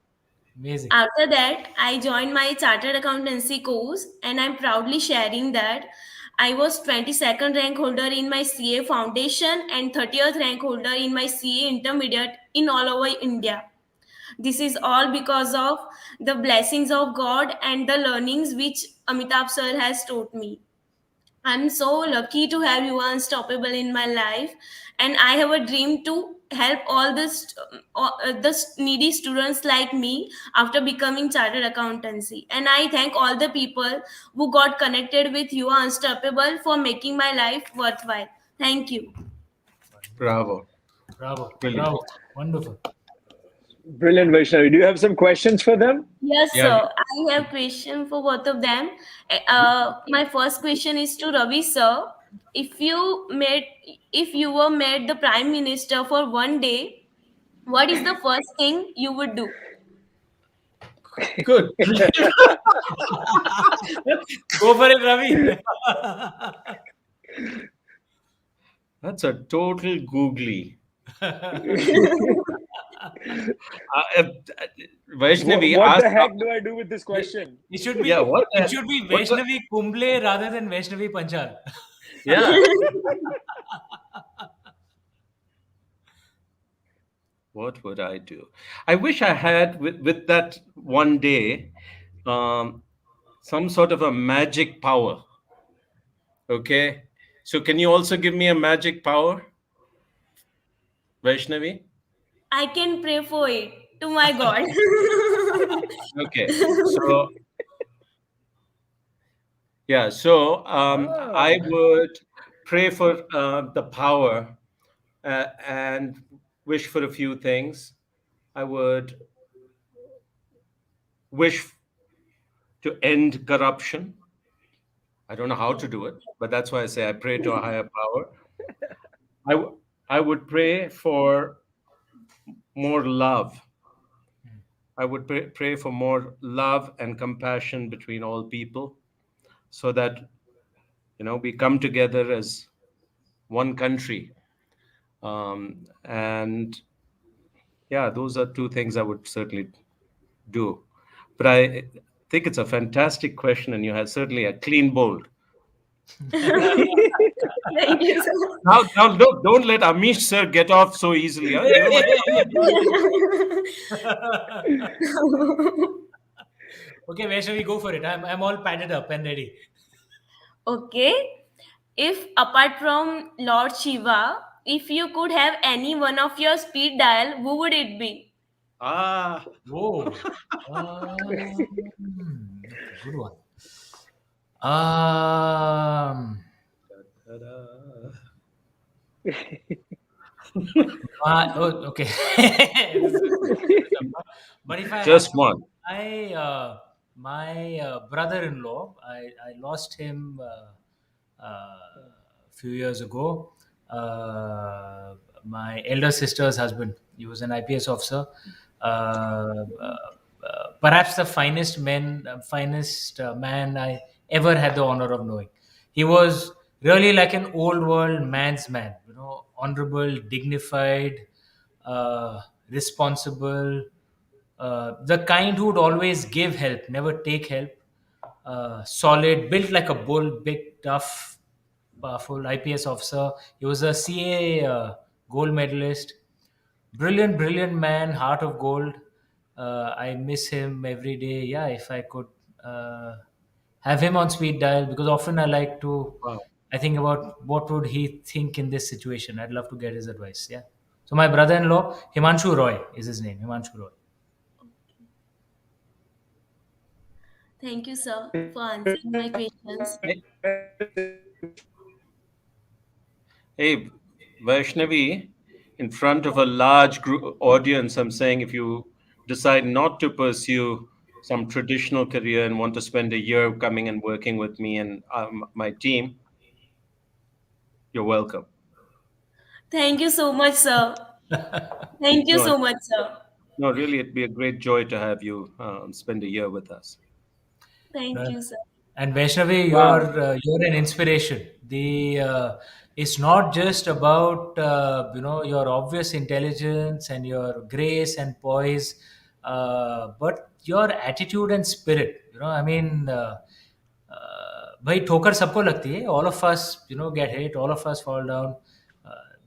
Amazing. After that, I joined my chartered accountancy course, and I'm proudly sharing that I was 22nd rank holder in my CA foundation and 30th rank holder in my CA intermediate in all over India. This is all because of the blessings of God and the learnings which Amitabh sir has taught me. I'm so lucky to have you unstoppable in my life, and I have a dream to help all the needy students like me after becoming chartered accountancy. And I thank all the people who got connected with you unstoppable for making my life worthwhile. Thank you. Bravo. Bravo. Brilliant. Bravo. Wonderful. Brilliant, Vaishnavi. Do you have some questions for them? Yes, Yeah. sir. I have question for both of them. My first question is to Ravi, sir. If you made, if you were made the prime minister for one day, what is the first thing you would do? Good. Go for it, Ravi. That's a total googly. Uh, uh, Vaishnavi What asked. the heck do I do with this question? It should Yeah. be it should be What the, Vaishnavi Kumble rather than Vaishnavi Panchal. yeah. What would I do? I wish I had with that one day um, some sort of a magic power. Okay. So can you also give me a magic power, Vaishnavi? I can pray for it to my God. Okay. So yeah. So I Ah. would pray for the power and wish for a few things. I would wish to end corruption. I don't know how to do it, but that's why I say I pray to a higher power. I would pray for more love. I would pray for more love and compassion between all people so that, we come together as one country. And yeah, those are two things I would certainly do. But I think it's a fantastic question, and you have certainly a clean bowl. Thank you, sir. Now don't let Amish sir get off so easily. Huh? Give him a Okay, Vaishnavi, go for it. I'm all padded up and ready. Okay. If apart from Lord Shiva, if you could have any one of your speed dial, who would it be? ah. Whoa. Okay, good one. Um, Ta-da. okay. This is but if I have Just one. my brother-in-law, I lost him a few years ago. My elder sister's husband. He was an IPS officer. Perhaps the finest man I ever had the honor of knowing. He was really like an old world man's man. Honorable, dignified, responsible, the kind who would always give help, never take help. Solid, built like a bull, big, tough, powerful IPS officer. He was a CA gold medalist. Brilliant, brilliant man, heart of gold. I miss him every day. Yeah, if I could have him on speed dial, because often I like to. Wow. I think about what would he think in this situation. I'd love to get his advice. Yeah. So my brother-in-law, Himanshu Roy, is his name. Himanshu Roy. Thank you, sir, for answering my questions. Hey, hey, Vaishnavi, in front of a large group audience, I'm saying if you decide not to pursue some traditional career and want to spend a year coming and working with me and my team, you're welcome. Thank you so much, sir. Thank you No, so much, sir. no, really, it'd be a great joy to have you spend a year with us. Thank Uh, you, sir. and Vaishnavi, Wow. you're an inspiration. The It's not just about your obvious intelligence and your grace and poise, but your attitude and spirit. I mean, भाई ठोकर सबको लगती है. All of us get hit, all of us fall down.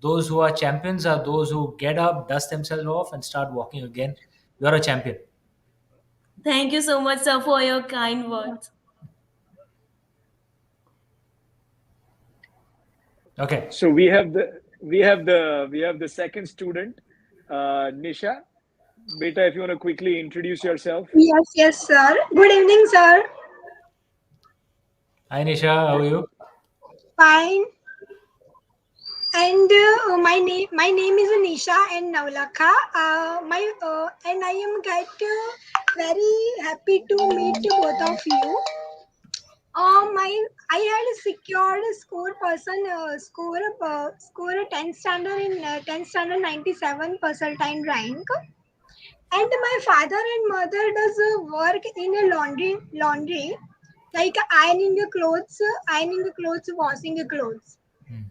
Those who are champions are those who get up, dust themselves off, and start walking again. You're a champion. Thank you so much, sir, for your kind words. Okay. So we have the second student, Nisha. Beta, if you want to quickly introduce yourself. Yes, yes, sir. Good evening, sir. Hi Nisha, how are you? Fine. And my name is Nisha and Navlakha. And I am very happy to meet both of you. My I had secured score person score 10th standard in 10th standard 97 percentile rank. And my father and mother does work in a laundry like ironing the clothes, washing the clothes. Hmm.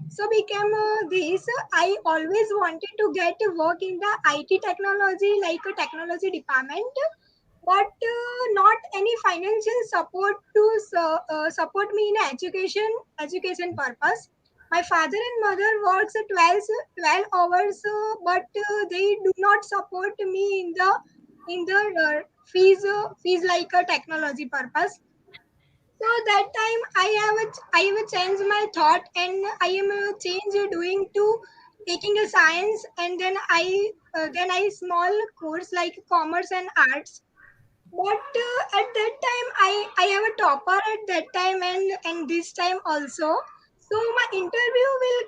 So became this. I always wanted to get to work in the IT technology, like a technology department, but not any financial support to support me in education purpose. My father and mother works 12 hours, but they do not support me in the fees like a technology purpose. So that time I have changed my thought and I am change doing to taking a science and then I small course like commerce and arts. But at that time I have a topper at that time and this time also. So my interview will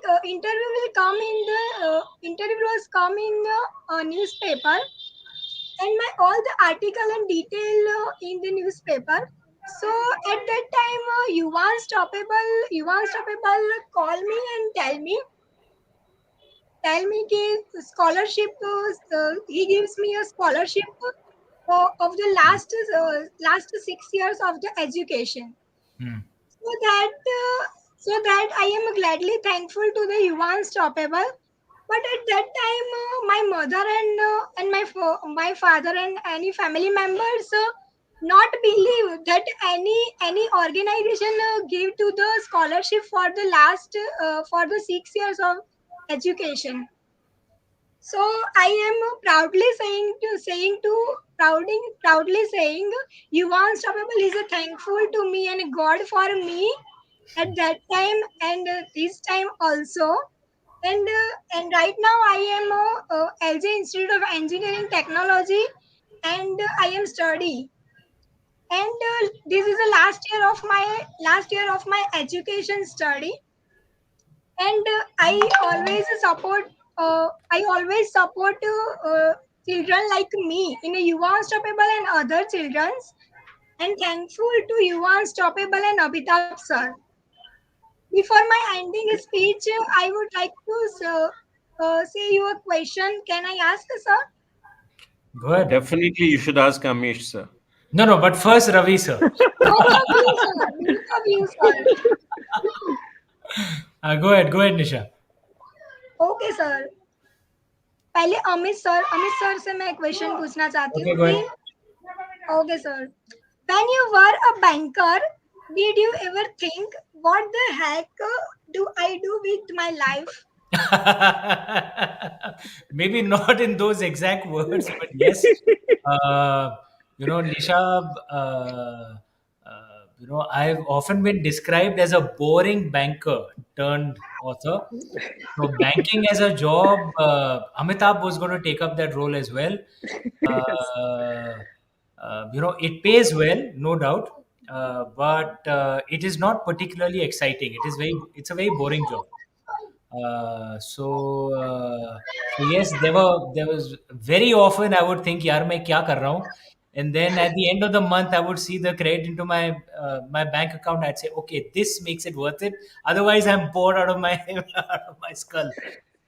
come in the interview was come in the newspaper and my all the article and detail in the newspaper. So at that time, you want stoppable call me and tell me scholarship. He gives me a scholarship of the last 6 years of the education. Hmm. So that I am gladly thankful to the Yuva Unstoppable. But at that time, my mother and my father and any family members not believe that any organization give to the scholarship for the last for the 6 years of education. So I am proudly saying Yuva Unstoppable is a thankful to me and God for me at that time and this time also. And right now I am LJ Institute of Engineering Technology and I am study. And this is the last year of my education study. And I always support children like me in a Yuva Unstoppable and other children's. And thankful to Yuva Unstoppable and Amitabh sir. Before my ending speech, I would like to say you a question. Can I ask, sir? Go ahead. Definitely, you should ask Amish, sir. No, but first Ravi sir. Both of you, sir. Both of you, sir. Go ahead Nisha. Okay sir. पहले Amit sir से मैं question पूछना चाहती Okay, हूँ go कि ahead. Okay sir. When you were a banker, did you ever think what the heck do I do with my life? Maybe not in those exact words, but yes. Nisha, I've often been described as a boring banker turned author. So, banking as a job, Amitabh was going to take up that role as well. It pays well, no doubt, but it is not particularly exciting. It's a very boring job. So yes, there was very often I would think, "यार मैं क्या कर रहा हूँ?" And then at the end of the month, I would see the credit into my bank account. I'd say, "Okay, this makes it worth it." Otherwise, I'm bored out of my out of my skull.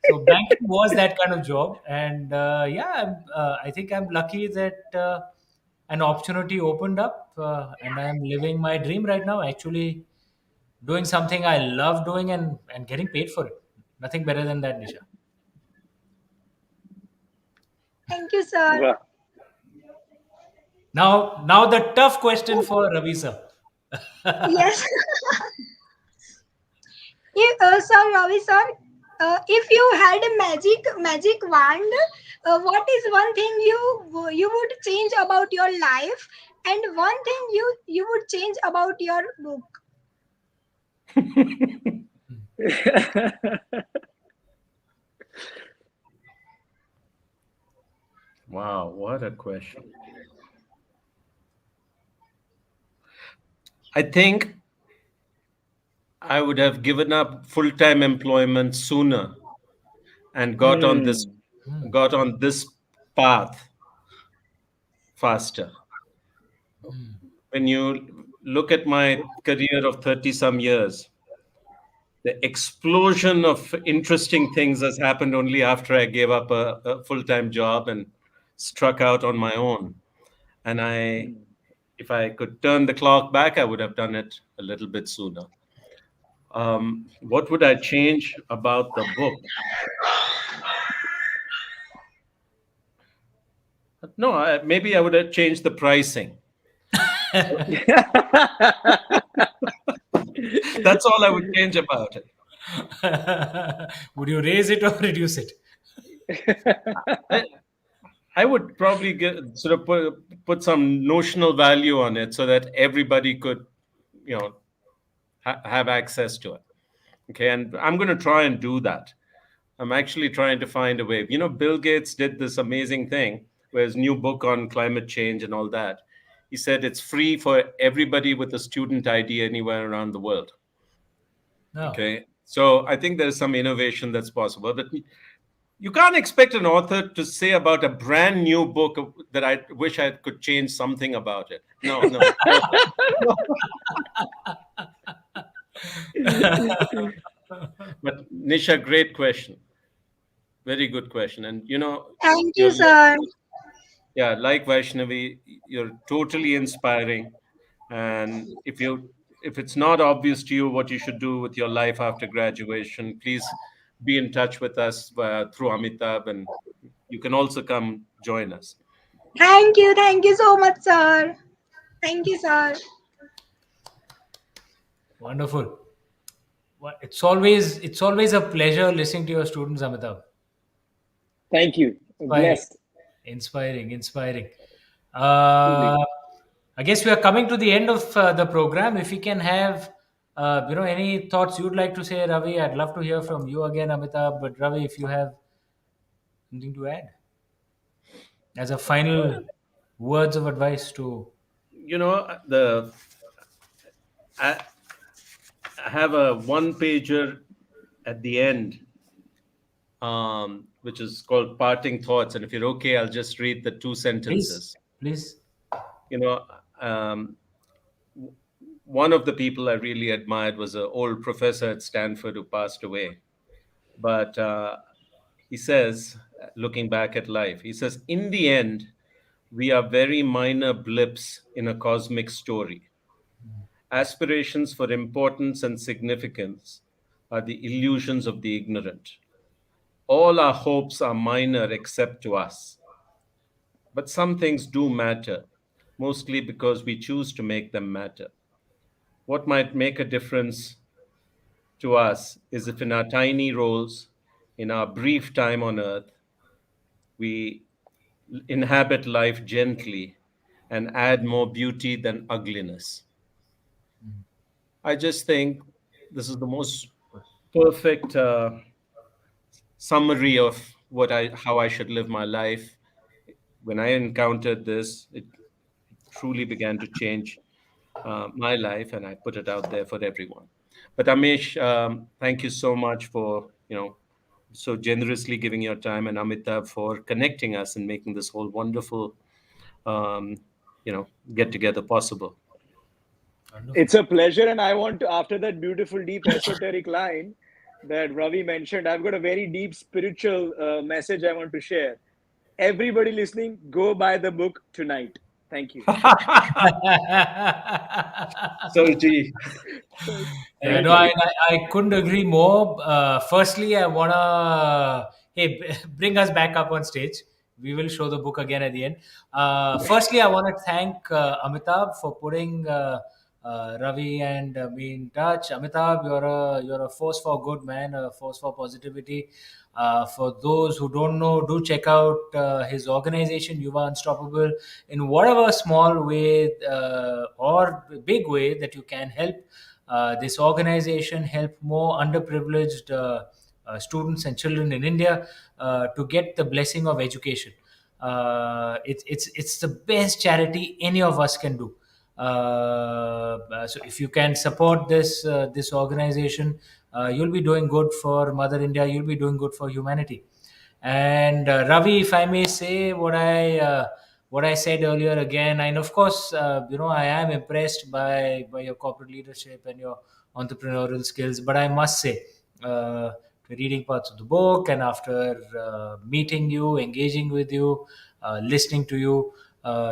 So banking was that kind of job, and I think I'm lucky that an opportunity opened up, and I'm living my dream right now. Actually, doing something I love doing and getting paid for it. Nothing better than that, Nisha. Thank you, sir. Wow. Now the tough question for Ravi sir. Yes. Sir, Ravi, sir, if you had a magic wand, what is one thing you would change about your life, and one thing you would change about your book? Wow, what a question. I think I would have given up full-time employment sooner and Hmm. got on this path faster. When you look at my career of 30 some years, the explosion of interesting things has happened only after I gave up a full-time job and struck out on my own. And if I could turn the clock back, I would have done it a little bit sooner. What would I change about the book? No, maybe I would have changed the pricing. That's all I would change about it. Would you raise it or reduce it? I, I would probably sort of put some notional value on it so that everybody could, you know, have access to it. Okay, and I'm going to try and do that. I'm actually trying to find a way. You know, Bill Gates did this amazing thing where his new book on climate change and all that. He said it's free for everybody with a student ID anywhere around the world. No. Okay, so I think there's some innovation that's possible, but you can't expect an author to say about a brand new book that I wish I could change something about it. No, no, no. But Nisha, great question. Very good question. And you know, Thank you, you're sir. yeah, like Vaishnavi, you're totally inspiring. And if it's not obvious to you what you should do with your life after graduation, please be in touch with us through Amitabh, and you can also come join us. Thank you so much, sir. Thank you, sir. Wonderful. It's always a pleasure listening to your students, Amitabh. Thank you. Inspiring, Blessed. inspiring. Truly. Uh, I guess we are coming to the end of the program. If we can have, any thoughts you'd like to say, Ravi, I'd love to hear from you again, Amitabh. But Ravi, if you have something to add as a final words of advice to You know, I have a one pager at the end, which is called Parting Thoughts. And if you're okay, I'll just read the two please, sentences. please. You know, one of the people I really admired was an old professor at Stanford who passed away. But he says, looking back at life, he says, in the end, we are very minor blips in a cosmic story. Aspirations for importance and significance are the illusions of the ignorant. All our hopes are minor except to us. But some things do matter, mostly because we choose to make them matter. What might make a difference to us is if in our tiny roles, in our brief time on earth, we inhabit life gently and add more beauty than ugliness. I just think this is the most perfect summary of how I should live my life. When I encountered this, it truly began to change my life, and I put it out there for everyone. But Amish, thank you so much for so generously giving your time, and Amitabh for connecting us and making this whole wonderful um, get together possible. Wonderful. It's a pleasure. And I want to, after that beautiful, deep, esoteric line that Ravi mentioned, I've got a very deep spiritual message I want to share. Everybody listening, go buy the book tonight. Thank you. So, gee, Yeah, thank no, you. I couldn't agree more. Firstly, I wanna bring us back up on stage. We will show the book again at the end. Firstly, I want to thank Amitabh for putting Ravi and me in touch. Amitabh, you're a force for good, man. A force for positivity. For those who don't know, do check out his organization, Yuva Unstoppable, in whatever small way or big way that you can help this organization help more underprivileged students and children in India to get the blessing of education. It's the best charity any of us can do. So if you can support this organization, you'll be doing good for Mother India. You'll be doing good for humanity. And Ravi, if I may say what I said earlier again, and of course, I am impressed by your corporate leadership and your entrepreneurial skills. But I must say, reading parts of the book and after meeting you, engaging with you, listening to you,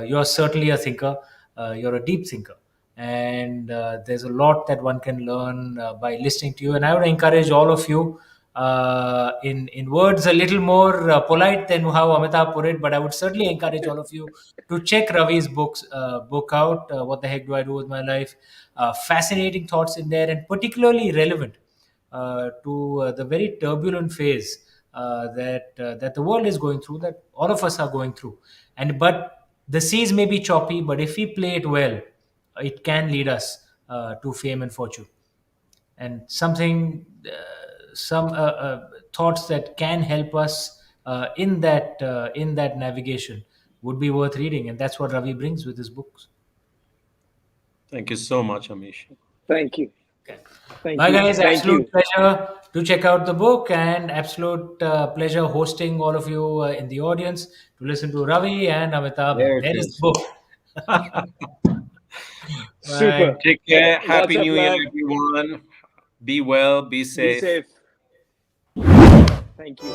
you're certainly a thinker. You're a deep thinker, and there's a lot that one can learn by listening to you. And I would encourage all of you in words a little more polite than how Amitabh put it, but I would certainly encourage all of you to check Ravi's book out. What the heck do I do with my life? Fascinating thoughts in there, and particularly relevant to the very turbulent phase that the world is going through, that all of us are going through. And but the seas may be choppy, but if we play it well, it can lead us to fame and fortune. And some thoughts that can help us in that navigation would be worth reading, and that's what Ravi brings with his books. Thank you so much, Amish. Thank you. Okay. Thank Bye, you. guys. Thank Absolute you. pleasure to check out the book, and absolute pleasure hosting all of you in the audience to listen to Ravi and Amitabh. There And it there is is. the book. Bye. Super. Take care. Lots Happy of New Year, love. everyone. Be well. Be Be safe. safe. Thank you.